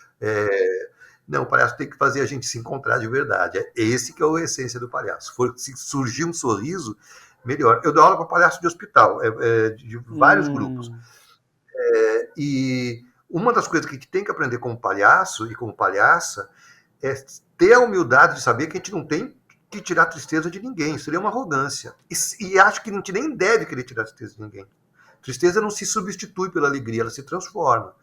Não, o palhaço tem que fazer a gente se encontrar de verdade. É esse que é a essência do palhaço. Se surgir um sorriso, melhor. Eu dou aula para palhaço de hospital, de vários grupos. E uma das coisas que a gente tem que aprender como palhaço e como palhaça é ter a humildade de saber que a gente não tem que tirar a tristeza de ninguém. Seria uma arrogância. E acho que a gente nem deve querer tirar a tristeza de ninguém. Tristeza não se substitui pela alegria, ela se transforma.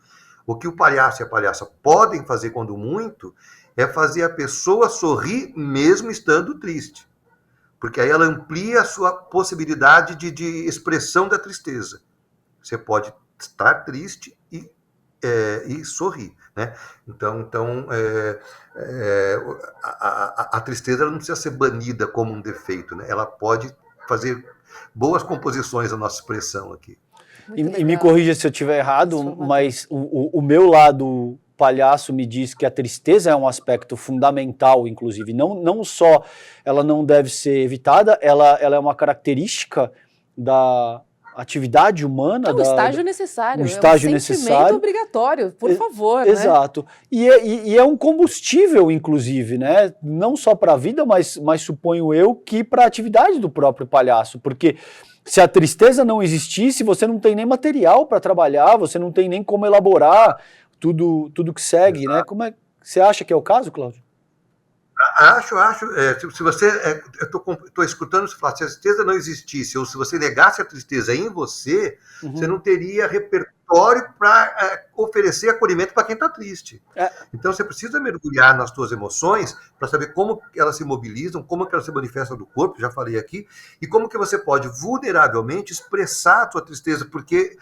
O que o palhaço e a palhaça podem fazer, quando muito, é fazer a pessoa sorrir mesmo estando triste. Porque aí ela amplia a sua possibilidade de expressão da tristeza. Você pode estar triste e sorrir, né? Então a tristeza não precisa ser banida como um defeito, né? Ela pode fazer boas composições da nossa expressão aqui. E me corrija se eu estiver errado, mas o meu lado palhaço me diz que a tristeza é um aspecto fundamental, inclusive. Não só ela não deve ser evitada, ela é uma característica da atividade humana. É um estágio necessário. Um estágio necessário. Obrigatório, por favor. Exato. Né? E é um combustível, inclusive, né? Não só para a vida, mas suponho eu que para a atividade do próprio palhaço, porque se a tristeza não existisse, você não tem nem material para trabalhar, você não tem nem como elaborar tudo que segue, exato, né? Como é, você acha que é o caso, Cláudio? Acho. Se você... eu estou escutando você falar, se a tristeza não existisse, ou se você negasse a tristeza em você, você não teria repertório para oferecer acolhimento para quem está triste. Então você precisa mergulhar nas suas emoções para saber como elas se mobilizam, como que elas se manifestam do corpo, já falei aqui, e como que você pode vulneravelmente expressar a sua tristeza, porque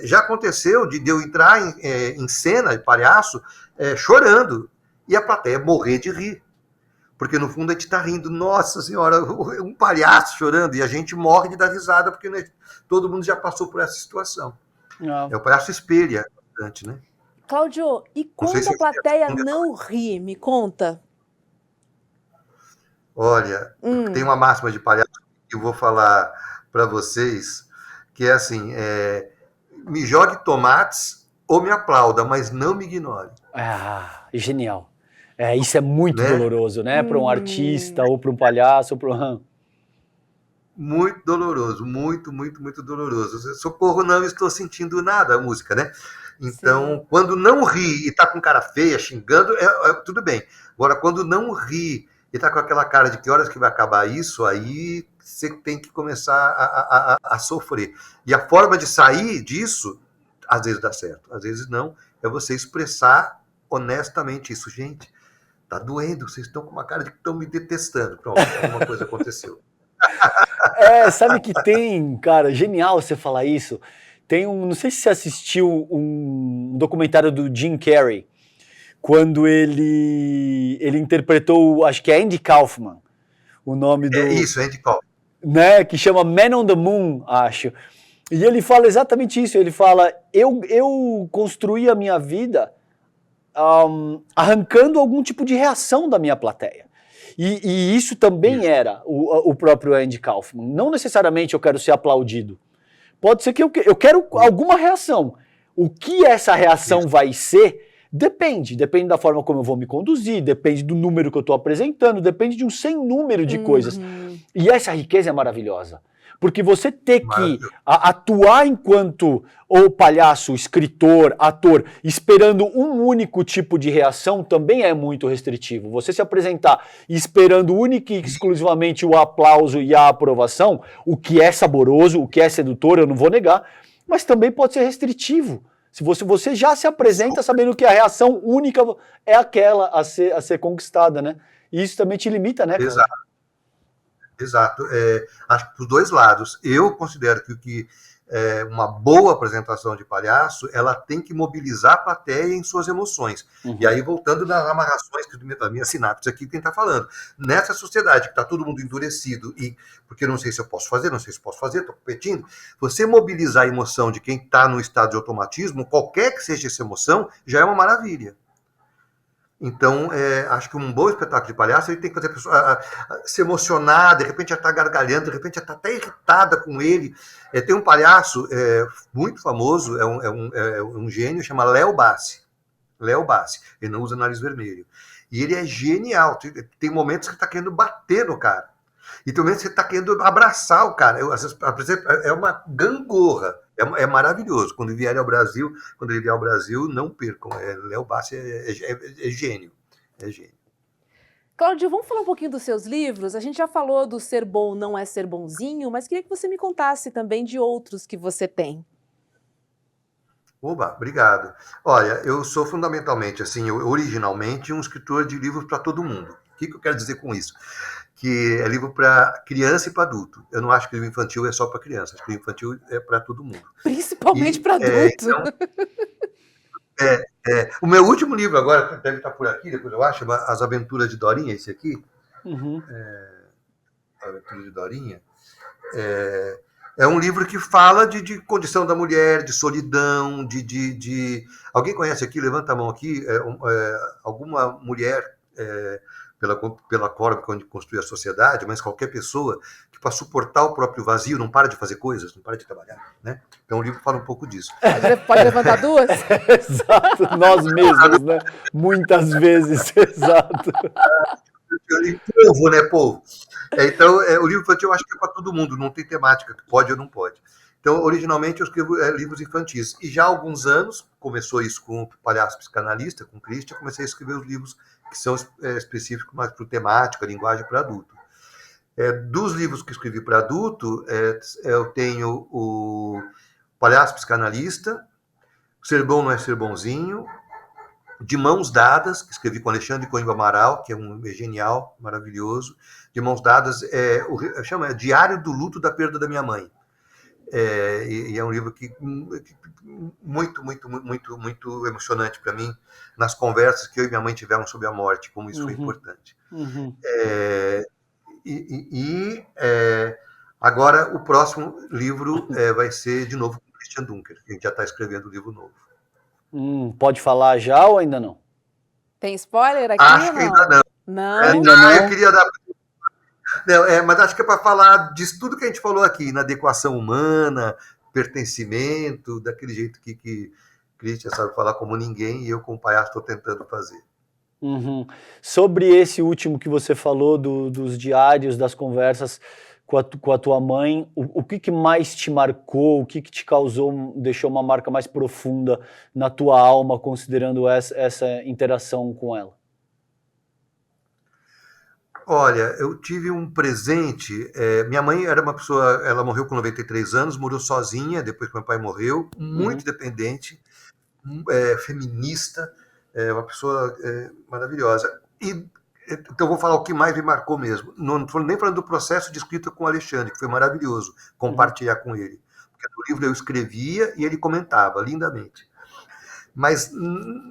já aconteceu de eu entrar em cena de palhaço chorando, e a plateia morrer de rir. Porque no fundo a gente está rindo, nossa senhora, um palhaço chorando, e a gente morre de dar risada, porque né, todo mundo já passou por essa situação. O palhaço espelha bastante, né? Cláudio, e quando a plateia não ri? Me conta. Olha, tem uma máxima de palhaço que eu vou falar para vocês, que é assim, me jogue tomates ou me aplauda, mas não me ignore. Genial. Isso é muito doloroso, né? Para um artista, ou para um palhaço, ou para Muito doloroso, muito, muito, muito doloroso. Socorro, não estou sentindo nada, a música, né? Então, Sim. quando não ri e tá com cara feia, xingando, tudo bem. Agora, quando não ri e tá com aquela cara de que horas que vai acabar isso, aí você tem que começar a sofrer. E a forma de sair disso, às vezes dá certo, às vezes não, é você expressar honestamente isso. Gente, tá doendo, vocês estão com uma cara de que estão me detestando. Pronto, alguma coisa aconteceu. Sabe que tem, cara, genial você falar isso. Tem não sei se você assistiu um documentário do Jim Carrey, quando ele interpretou, acho que é Andy Kaufman, o nome É do, isso, Andy Kaufman. né, que chama Man on the Moon, acho. E ele fala exatamente isso, ele fala, eu construí a minha vida arrancando algum tipo de reação da minha plateia. E isso também Isso. era o próprio Andy Kaufman. Não necessariamente eu quero ser aplaudido. Pode ser que eu quero alguma reação. O que essa reação Isso. vai ser, depende da forma como eu vou me conduzir, depende do número que eu estou apresentando, depende de um sem número de coisas. E essa riqueza é maravilhosa. Porque você ter que atuar enquanto ou palhaço, escritor, ator, esperando um único tipo de reação também é muito restritivo. Você se apresentar esperando única e exclusivamente o aplauso e a aprovação, o que é saboroso, o que é sedutor, eu não vou negar, mas também pode ser restritivo. Se você já se apresenta sabendo que a reação única é aquela a ser conquistada, né? E isso também te limita, né, cara? Exato. Exato. Acho que dos dois lados. Eu considero que uma boa apresentação de palhaço, ela tem que mobilizar a plateia em suas emoções. Uhum. E aí, voltando nas amarrações da minha sinapse aqui, quem está falando. Nessa sociedade que está todo mundo endurecido, porque não sei se eu posso fazer, não sei se posso fazer, estou competindo, você mobilizar a emoção de quem está no estado de automatismo, qualquer que seja essa emoção, já é uma maravilha. Então, acho que um bom espetáculo de palhaço ele tem que fazer a pessoa se emocionar, de repente já está gargalhando, de repente já está até irritada com ele. Tem um palhaço muito famoso, é um gênio, chama Léo Bassi. Léo Bassi, ele não usa nariz vermelho. E ele é genial, tem momentos que está querendo bater no cara. E tem momentos que você está querendo abraçar o cara. É uma gangorra. É maravilhoso. Quando ele vier ao Brasil, não percam. Léo Bassi é gênio. É gênio. Cláudio, vamos falar um pouquinho dos seus livros? A gente já falou do Ser Bom Não É Ser Bonzinho, mas queria que você me contasse também de outros que você tem. Oba, obrigado. Olha, eu sou fundamentalmente, assim, originalmente, um escritor de livros para todo mundo. O que eu quero dizer com isso? Que é livro para criança e para adulto. Eu não acho que o livro infantil é só para criança, acho que o livro infantil é para todo mundo. Principalmente para adulto. O meu último livro agora, deve estar por aqui, depois eu acho, chama As Aventuras de Dorinha, esse aqui. Uhum. Aventuras de Dorinha. É um livro que fala de condição da mulher, de solidão, Alguém conhece aqui? Levanta a mão aqui. Alguma mulher, pela forma que construi a sociedade, mas qualquer pessoa que, para suportar o próprio vazio, não para de fazer coisas, não para de trabalhar, né? Então o livro fala um pouco disso. Pode levantar duas? Exato, nós mesmos, né? Muitas vezes, exato. Povo, né, povo? Então, o livro infantil eu acho que é para todo mundo, não tem temática, que pode ou não pode. Então, originalmente, eu escrevo livros infantis. E já há alguns anos, começou isso com o Palhaço Psicanalista, com o Christian, comecei a escrever os livros que são específicos mais para o temático, a linguagem para adulto. Dos livros que escrevi para adulto, eu tenho o Palhaço Psicanalista, Ser Bom Não É Ser Bonzinho, De Mãos Dadas, que escrevi com Alexandre Coimbra Amaral, que é genial, maravilhoso. De Mãos Dadas, chama Diário do Luto da Perda da Minha Mãe. E é um livro que muito, muito, muito, muito emocionante para mim, nas conversas que eu e minha mãe tiveram sobre a morte, como isso foi importante. Uhum. Agora, o próximo livro vai ser, de novo, com o Christian Dunker, que a gente já está escrevendo um livro novo. Pode falar já ou ainda não? Tem spoiler aqui? Acho que ainda não. Não? Ainda não? Eu queria dar... Não, mas acho que é para falar disso tudo que a gente falou aqui, na adequação humana, pertencimento, daquele jeito que Christian sabe falar como ninguém e eu, como palhaço, estou tentando fazer. Uhum. Sobre esse último que você falou, dos diários, das conversas com a tua mãe, o que mais te marcou, o que te causou, deixou uma marca mais profunda na tua alma, considerando essa interação com ela? Olha, eu tive um presente. Minha mãe era uma pessoa, ela morreu com 93 anos, morou sozinha depois que meu pai morreu, muito dependente, feminista, uma pessoa maravilhosa. Então, eu vou falar o que mais me marcou mesmo. Não estou nem falando do processo de escrita com o Alexandre, que foi maravilhoso compartilhar com ele. Porque no livro eu escrevia e ele comentava lindamente. Mas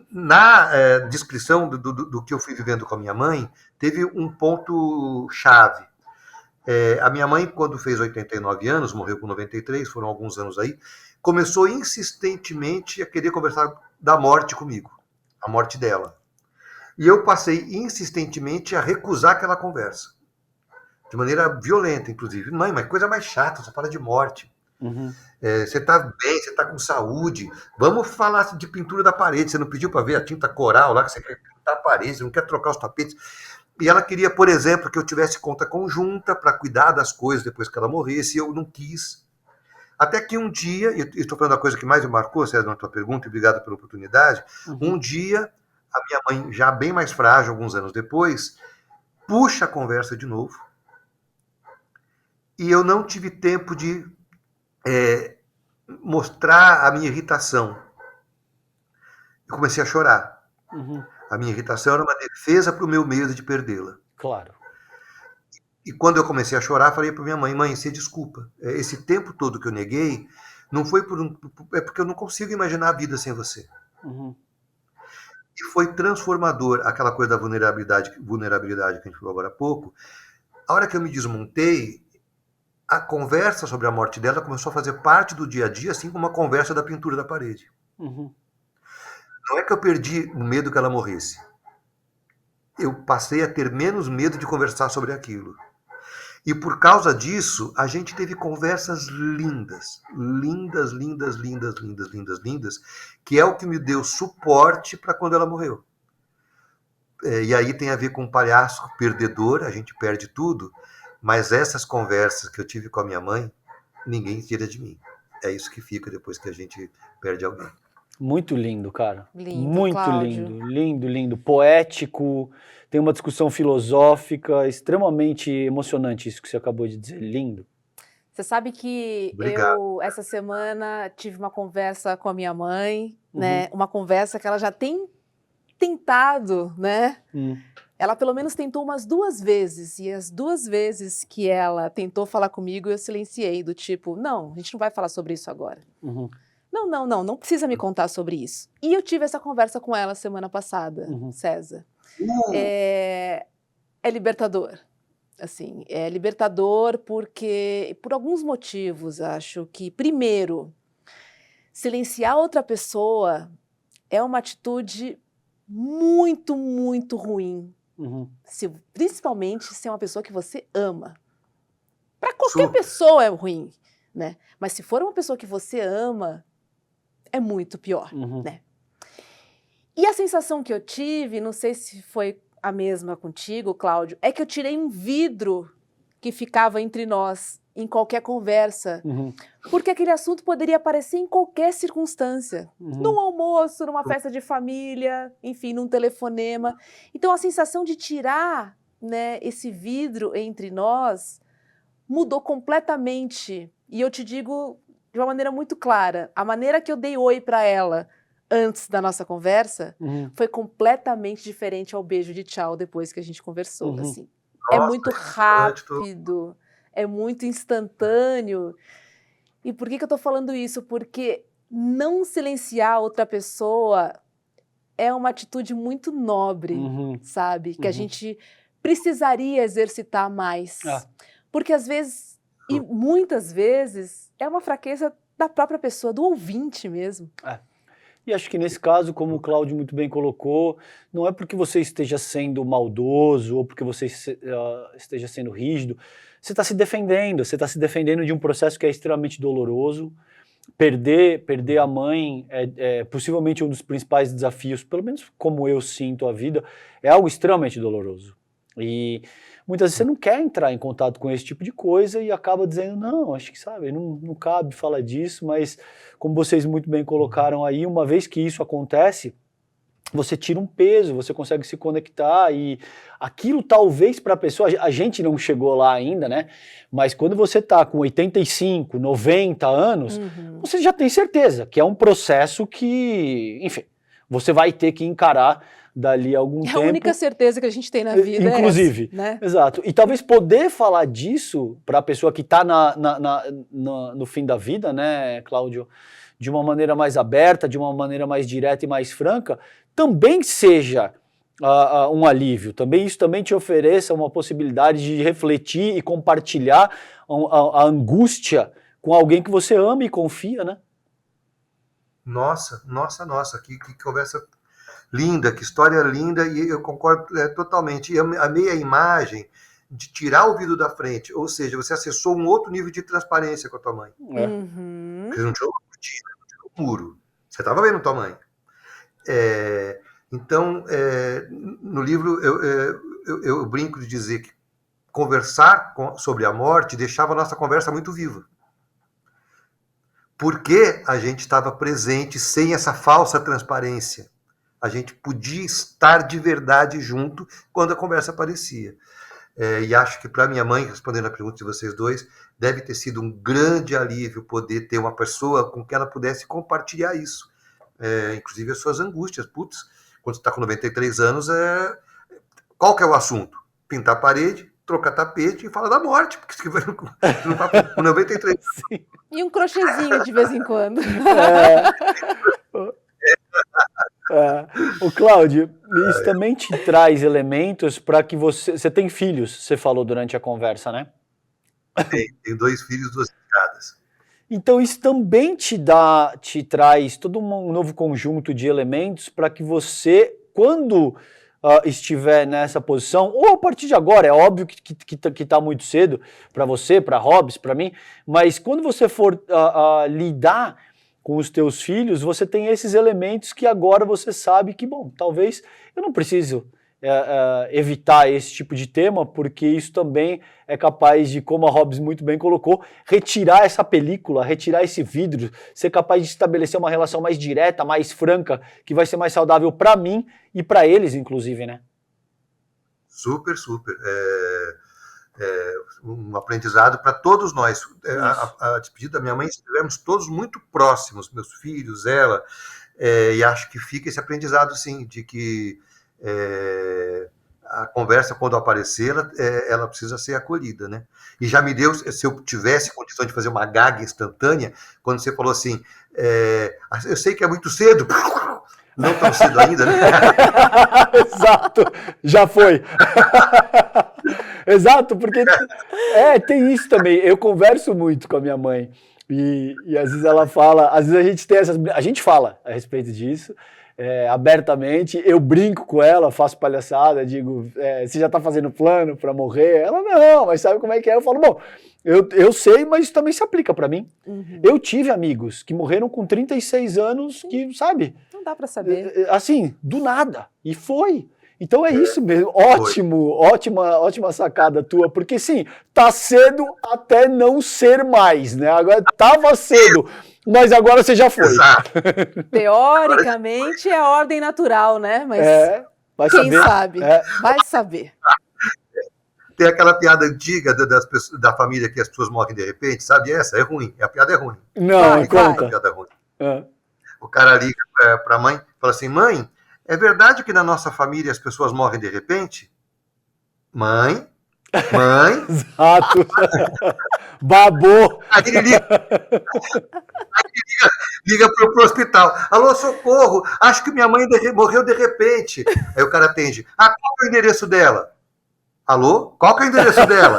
na descrição do que eu fui vivendo com a minha mãe, teve um ponto-chave. A minha mãe, quando fez 89 anos, morreu com 93, foram alguns anos aí, começou insistentemente a querer conversar da morte comigo, a morte dela. E eu passei insistentemente a recusar aquela conversa. De maneira violenta, inclusive. Mãe, mas coisa mais chata, só fala de morte. Você está bem, você está com saúde. Vamos falar de pintura da parede. Você não pediu para ver a tinta coral lá, que você quer pintar a parede, você não quer trocar os tapetes. E ela queria, por exemplo, que eu tivesse conta conjunta para cuidar das coisas depois que ela morresse, e eu não quis. Até que um dia, e estou falando da coisa que mais me marcou, César, na tua pergunta, e obrigado pela oportunidade, um dia, a minha mãe, já bem mais frágil, alguns anos depois, puxa a conversa de novo, e eu não tive tempo de mostrar a minha irritação. Eu comecei a chorar. A minha irritação era uma defesa para o meu medo de perdê-la. Claro. E quando eu comecei a chorar, falei para minha mãe, mãe, você desculpa. Esse tempo todo que eu neguei, não foi é porque eu não consigo imaginar a vida sem você. E foi transformador, aquela coisa da vulnerabilidade que a gente falou agora há pouco. A hora que eu me desmontei, a conversa sobre a morte dela começou a fazer parte do dia a dia, assim como a conversa da pintura da parede. Não é que eu perdi o medo que ela morresse. Eu passei a ter menos medo de conversar sobre aquilo. E por causa disso, a gente teve conversas lindas, lindas, lindas, lindas, lindas, lindas, lindas, que é o que me deu suporte para quando ela morreu. E aí tem a ver com um palhaço perdedor, a gente perde tudo, mas essas conversas que eu tive com a minha mãe, ninguém tira de mim. É isso que fica depois que a gente perde alguém. Muito lindo, cara. Lindo, muito Cláudio. lindo, lindo, lindo. Poético, tem uma discussão filosófica, extremamente emocionante isso que você acabou de dizer. Lindo. Você sabe que Obrigado. essa semana, tive uma conversa com a minha mãe, né? Uma conversa que ela já tem tentado, né? Ela pelo menos tentou umas 2 vezes, e as 2 vezes que ela tentou falar comigo, eu silenciei, do tipo, não, a gente não vai falar sobre isso agora. Não precisa me contar sobre isso. E eu tive essa conversa com ela semana passada, César. É libertador. Assim, é libertador porque, por alguns motivos, acho que, primeiro, silenciar outra pessoa é uma atitude muito, muito ruim. Principalmente se é uma pessoa que você ama. Para qualquer pessoa é ruim, né? Mas se for uma pessoa que você ama, é muito pior, né? E a sensação que eu tive, não sei se foi a mesma contigo, Cláudio, é que eu tirei um vidro que ficava entre nós em qualquer conversa, porque aquele assunto poderia aparecer em qualquer circunstância, num almoço, numa festa de família, enfim, num telefonema. Então a sensação de tirar, né, esse vidro entre nós mudou completamente. E eu te digo de uma maneira muito clara, a maneira que eu dei oi para ela antes da nossa conversa foi completamente diferente ao beijo de tchau depois que a gente conversou. Assim. Nossa, é muito rápido, é muito instantâneo. E por que eu estou falando isso? Porque não silenciar outra pessoa é uma atitude muito nobre, sabe? Que a gente precisaria exercitar mais. Porque às vezes, e muitas vezes, é uma fraqueza da própria pessoa, do ouvinte mesmo. E acho que nesse caso, como o Cláudio muito bem colocou, não é porque você esteja sendo maldoso ou porque você esteja sendo rígido, você está se defendendo de um processo que é extremamente doloroso. Perder a mãe é possivelmente um dos principais desafios, pelo menos como eu sinto a vida, é algo extremamente doloroso. E muitas vezes você não quer entrar em contato com esse tipo de coisa e acaba dizendo, não, acho que, sabe, não cabe falar disso, mas como vocês muito bem colocaram aí, uma vez que isso acontece, você tira um peso, você consegue se conectar e aquilo talvez para a pessoa, a gente não chegou lá ainda, né? Mas quando você tá com 85, 90 anos, você já tem certeza que é um processo que, enfim, você vai ter que encarar dali a algum tempo. É a única certeza que a gente tem na vida, inclusive, é essa, né? Exato. E talvez poder falar disso para a pessoa que está no fim da vida, né, Cláudio, de uma maneira mais aberta, de uma maneira mais direta e mais franca, também seja um alívio. Isso também te ofereça uma possibilidade de refletir e compartilhar a angústia com alguém que você ama e confia, né? Nossa, que conversa linda, que história linda, e eu concordo totalmente. Eu amei a imagem de tirar o vidro da frente, ou seja, você acessou um outro nível de transparência com a tua mãe. Você não tirou uma cortina, não tirou um muro. Você estava vendo tua mãe. Então, no livro, eu brinco de dizer que conversar sobre a morte deixava a nossa conversa muito viva. Porque a gente estava presente sem essa falsa transparência. A gente podia estar de verdade junto quando a conversa aparecia. E acho que para minha mãe, respondendo a pergunta de vocês dois, deve ter sido um grande alívio poder ter uma pessoa com quem ela pudesse compartilhar isso. Inclusive as suas angústias. Putz, quando você está com 93 anos, qual que é o assunto? Pintar a parede, trocar tapete e falar da morte, porque você não está com 93 anos. E um crochêzinho de vez em quando. O Cláudio, isso também te traz elementos para que você tem filhos, você falou durante a conversa, né? Tenho 2 filhos, 2 filhadas. Então isso também te traz todo um novo conjunto de elementos para que você, quando estiver nessa posição, ou a partir de agora, é óbvio que tá muito cedo para você, para Hobbs, para mim, mas quando você for lidar com os teus filhos, você tem esses elementos que agora você sabe que, bom, talvez eu não preciso evitar esse tipo de tema, porque isso também é capaz de, como a Hobbs muito bem colocou, retirar essa película, retirar esse vidro, ser capaz de estabelecer uma relação mais direta, mais franca, que vai ser mais saudável para mim e para eles, inclusive, né? Super. Um aprendizado para todos nós. A despedida da minha mãe, estivemos todos muito próximos, meus filhos, ela, e acho que fica esse aprendizado, sim, de que a conversa, quando aparecer, ela precisa ser acolhida, né? E já me deu, se eu tivesse condição de fazer uma gaga instantânea, quando você falou assim, eu sei que é muito cedo, não tão cedo ainda, né? Exato, já foi. Exato, porque tem isso também. Eu converso muito com a minha mãe e às vezes ela fala, às vezes a gente fala a respeito disso, abertamente, eu brinco com ela, faço palhaçada, digo, você já tá fazendo plano para morrer? Ela, não, mas sabe como é que é? Eu falo, bom, eu sei, mas isso também se aplica para mim. Eu tive amigos que morreram com 36 anos que, sabe? Não dá para saber. Assim, do nada. E foi. Então é isso mesmo. Ótima sacada tua, porque sim, tá cedo até não ser mais, né? Agora tava cedo, mas agora você já foi. Exato. Teoricamente é a ordem natural, né? Mas vai quem saber. sabe? Vai saber. Tem aquela piada antiga da família que as pessoas morrem de repente, sabe? Essa é ruim, a piada é ruim. Não, conta. A piada é ruim. O cara liga para a mãe e fala assim, mãe, é verdade que na nossa família as pessoas morrem de repente? Mãe? Exato. Babou. Aí ele liga pro hospital. Alô, socorro, acho que minha mãe morreu de repente. Aí o cara atende. Qual é o endereço dela? Alô? Qual que é o endereço dela?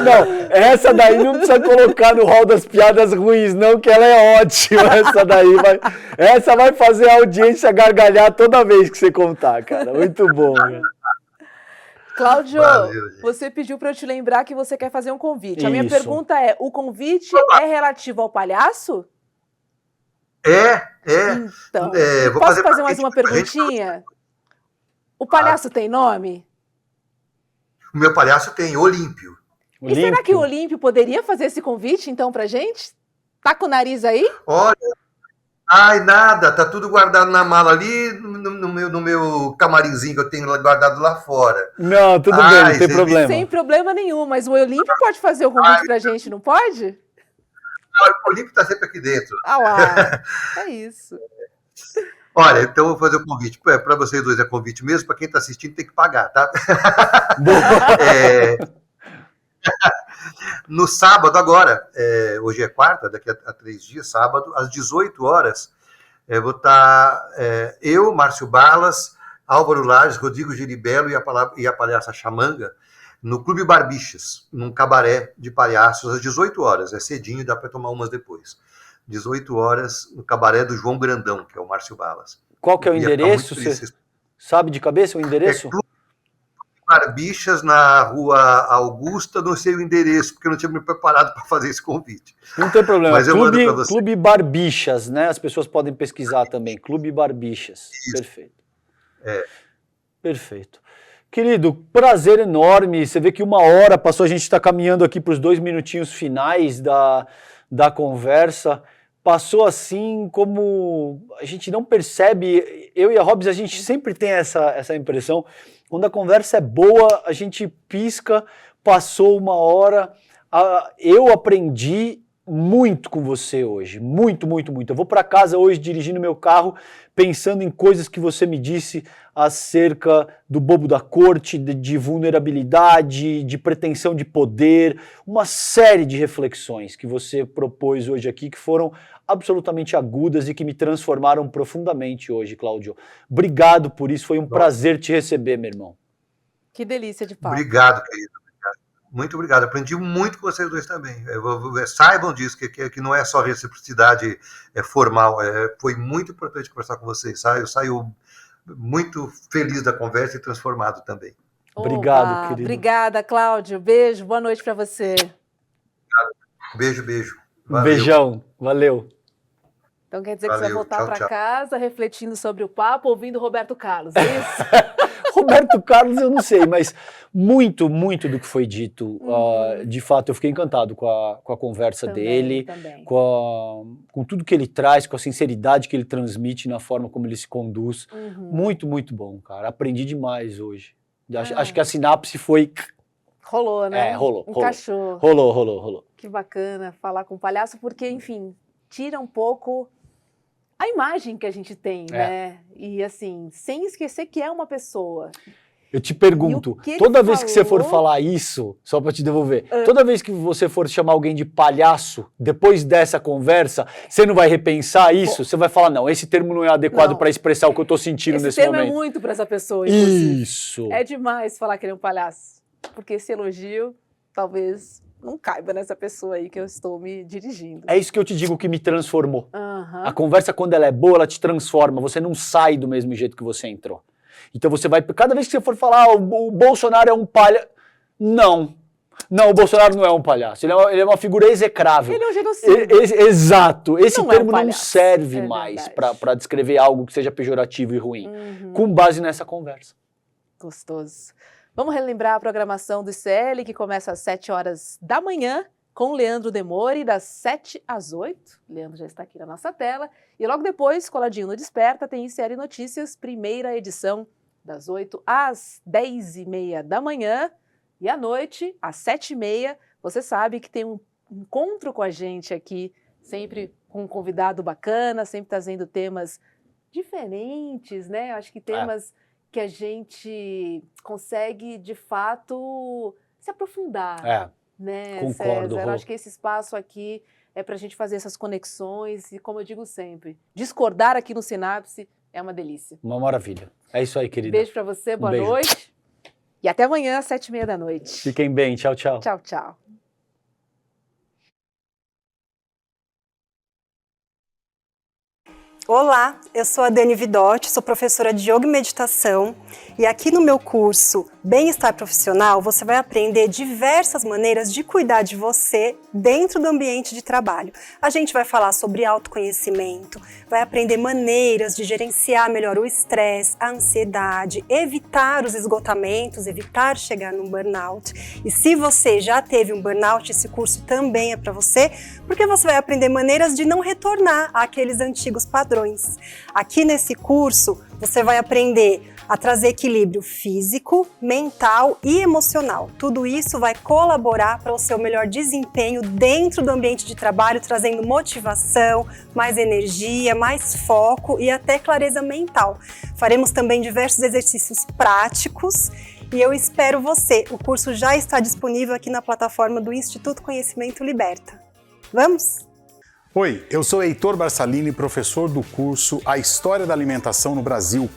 Não, essa daí não precisa colocar no hall das piadas ruins, não, que ela é ótima. Essa vai fazer a audiência gargalhar toda vez que você contar, cara. Muito bom, cara. Cláudio, você pediu para eu te lembrar que você quer fazer um convite. A minha pergunta é, o convite é relativo ao palhaço? Então, Vou posso fazer mais gente, uma perguntinha? O palhaço tem nome? O meu palhaço tem Olímpio. E será que o Olímpio poderia fazer esse convite, então, pra gente? Tá com o nariz aí? Olha, ai, nada, tá tudo guardado na mala ali no meu camarimzinho que eu tenho guardado lá fora. Não, tudo bem, não tem problema. Sem problema nenhum, mas o Olímpio pode fazer o convite pra gente, não pode? O Olímpio tá sempre aqui dentro. Ah lá, é isso. Olha, então eu vou fazer o convite. Para vocês dois é convite mesmo, para quem está assistindo tem que pagar, tá? No sábado agora, hoje é quarta, daqui a 3 dias, sábado, às 18 horas, vou estar eu, Márcio Balas, Álvaro Lages, Rodrigo Giribello e a palhaça Xamanga, no Clube Barbichas, num cabaré de palhaços, às 18 horas. É cedinho, dá para tomar umas depois. 18 horas, no cabaré do João Grandão, que é o Márcio Balas. Qual que é o endereço? Você sabe de cabeça o endereço? Clube Barbichas, na Rua Augusta, não sei o endereço, porque eu não tinha me preparado para fazer esse convite. Não tem problema. Mas eu mando para você. Clube Barbichas, né? As pessoas podem pesquisar também. Clube Barbichas. Isso. Perfeito. Perfeito. Querido, prazer enorme. Você vê que 1 hora passou, a gente está caminhando aqui para os 2 minutinhos finais da conversa. Passou assim como a gente não percebe. Eu e a Hobbs, a gente sempre tem essa impressão. Quando a conversa é boa, a gente pisca, passou 1 hora. Eu aprendi muito com você hoje, muito, muito, muito. Eu vou para casa hoje dirigindo meu carro, pensando em coisas que você me disse acerca do bobo da corte, de vulnerabilidade, de pretensão de poder, uma série de reflexões que você propôs hoje aqui que foram absolutamente agudas e que me transformaram profundamente hoje, Cláudio. Obrigado por isso, foi um prazer te receber, meu irmão. Que delícia de papo. Obrigado, querido. Muito obrigado. Aprendi muito com vocês dois também. Saibam disso, que não é só reciprocidade formal. Foi muito importante conversar com vocês. Eu saio muito feliz da conversa e transformado também. Obrigado, querido. Obrigada, Cláudio. Beijo, boa noite para você. Beijo, beijo. Valeu. Um beijão, valeu. Então quer dizer que você vai voltar para casa refletindo sobre o papo, ouvindo Roberto Carlos, é isso? Roberto Carlos eu não sei, mas muito, muito do que foi dito, de fato eu fiquei encantado com a conversa dele, com tudo que ele traz, com a sinceridade que ele transmite na forma como ele se conduz. Muito, muito bom, cara. Aprendi demais hoje. Acho que a sinapse foi... Rolou, né? Rolou. Encaixou. Rolou. Que bacana falar com o palhaço, porque, enfim, tira um pouco a imagem que a gente tem, né? E assim, sem esquecer que é uma pessoa. Eu te pergunto, toda vez que você for falar isso, só para te devolver, toda vez que você for chamar alguém de palhaço, depois dessa conversa, você não vai repensar isso? Você vai falar, não, esse termo não é adequado para expressar o que eu tô sentindo nesse momento. Esse termo é muito para essa pessoa, inclusive. Isso. É demais falar que ele é um palhaço, porque esse elogio, talvez... não caiba nessa pessoa aí que eu estou me dirigindo. É isso que eu te digo que me transformou. A conversa, quando ela é boa, ela te transforma. Você não sai do mesmo jeito que você entrou. Então você vai... Cada vez que você for falar, o Bolsonaro é um palhaço... Não, o Bolsonaro não é um palhaço. Ele é uma figura execrável. Ele é um genocida. Exato. Esse termo não serve mais para descrever algo que seja pejorativo e ruim. Com base nessa conversa. Gostoso. Vamos relembrar a programação do ICL, que começa às 7 horas da manhã, com Leandro Demore, das 7 às 8. Leandro já está aqui na nossa tela. E logo depois, coladinho no Desperta, tem ICL Notícias, primeira edição, das 8 às 10h30 da manhã. E à noite, às 7h30, você sabe que tem um encontro com a gente aqui, sempre com um convidado bacana, sempre trazendo temas diferentes, né? Acho que temas... que a gente consegue, de fato, se aprofundar. Né, concordo. César? Acho que esse espaço aqui é para a gente fazer essas conexões e, como eu digo sempre, discordar aqui no Sinapse é uma delícia. Uma maravilha. É isso aí, querida. Beijo para você, boa noite. E até amanhã, às 7h30 da noite. Fiquem bem. Tchau, tchau. Tchau, tchau. Olá, eu sou a Dani Vidotti, sou professora de Yoga e Meditação e aqui no meu curso Bem-Estar Profissional você vai aprender diversas maneiras de cuidar de você dentro do ambiente de trabalho. A gente vai falar sobre autoconhecimento, vai aprender maneiras de gerenciar melhor o estresse, a ansiedade, evitar os esgotamentos, evitar chegar num burnout. E se você já teve um burnout, esse curso também é para você, porque você vai aprender maneiras de não retornar àqueles antigos padrões. Aqui nesse curso, você vai aprender a trazer equilíbrio físico, mental e emocional. Tudo isso vai colaborar para o seu melhor desempenho dentro do ambiente de trabalho, trazendo motivação, mais energia, mais foco e até clareza mental. Faremos também diversos exercícios práticos e eu espero você. O curso já está disponível aqui na plataforma do Instituto Conhecimento Liberta. Vamos? Oi, eu sou Heitor Barsalini, professor do curso A História da Alimentação no Brasil,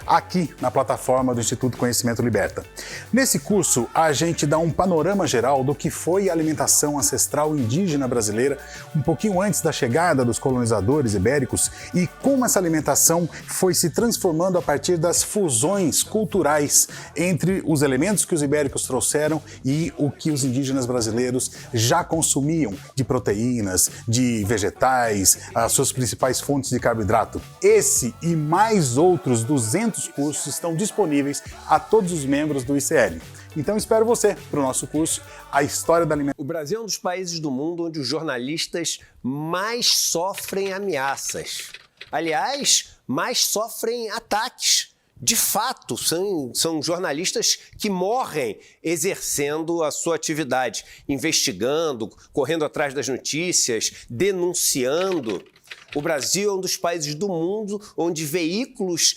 aqui na plataforma do Instituto Conhecimento Liberta. Nesse curso, a gente dá um panorama geral do que foi a alimentação ancestral indígena brasileira um pouquinho antes da chegada dos colonizadores ibéricos e como essa alimentação foi se transformando a partir das fusões culturais entre os elementos que os ibéricos trouxeram e o que os indígenas brasileiros já consumiam de proteínas, de vegetais, as suas principais fontes de carboidrato. Esse e mais outros 200 cursos estão disponíveis a todos os membros do ICL. Então espero você para o nosso curso A História da Alimentação. O Brasil é um dos países do mundo onde os jornalistas mais sofrem ameaças. Aliás, mais sofrem ataques. De fato, são jornalistas que morrem exercendo a sua atividade, investigando, correndo atrás das notícias, denunciando. O Brasil é um dos países do mundo onde veículos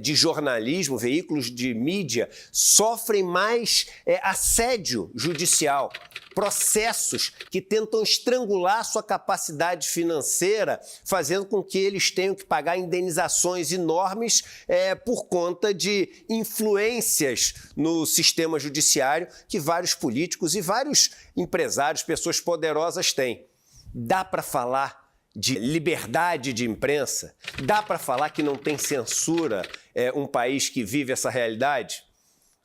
de jornalismo, veículos de mídia, sofrem mais assédio judicial, processos que tentam estrangular sua capacidade financeira, fazendo com que eles tenham que pagar indenizações enormes por conta de influências no sistema judiciário que vários políticos e vários empresários, pessoas poderosas têm. Dá para falar de liberdade de imprensa? Dá para falar que não tem censura um país que vive essa realidade?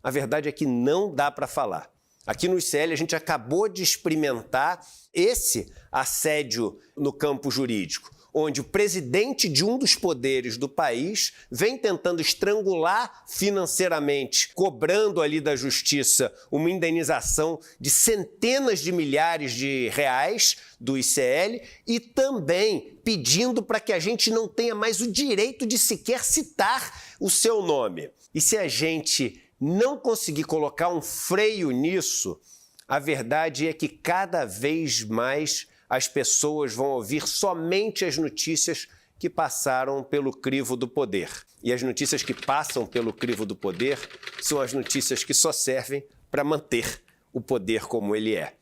A verdade é que não dá para falar. Aqui no ICL a gente acabou de experimentar esse assédio no campo jurídico, onde o presidente de um dos poderes do país vem tentando estrangular financeiramente, cobrando ali da justiça uma indenização de centenas de milhares de reais do ICL e também pedindo para que a gente não tenha mais o direito de sequer citar o seu nome. E se a gente não conseguir colocar um freio nisso, a verdade é que cada vez mais as pessoas vão ouvir somente as notícias que passaram pelo crivo do poder. E as notícias que passam pelo crivo do poder são as notícias que só servem para manter o poder como ele é.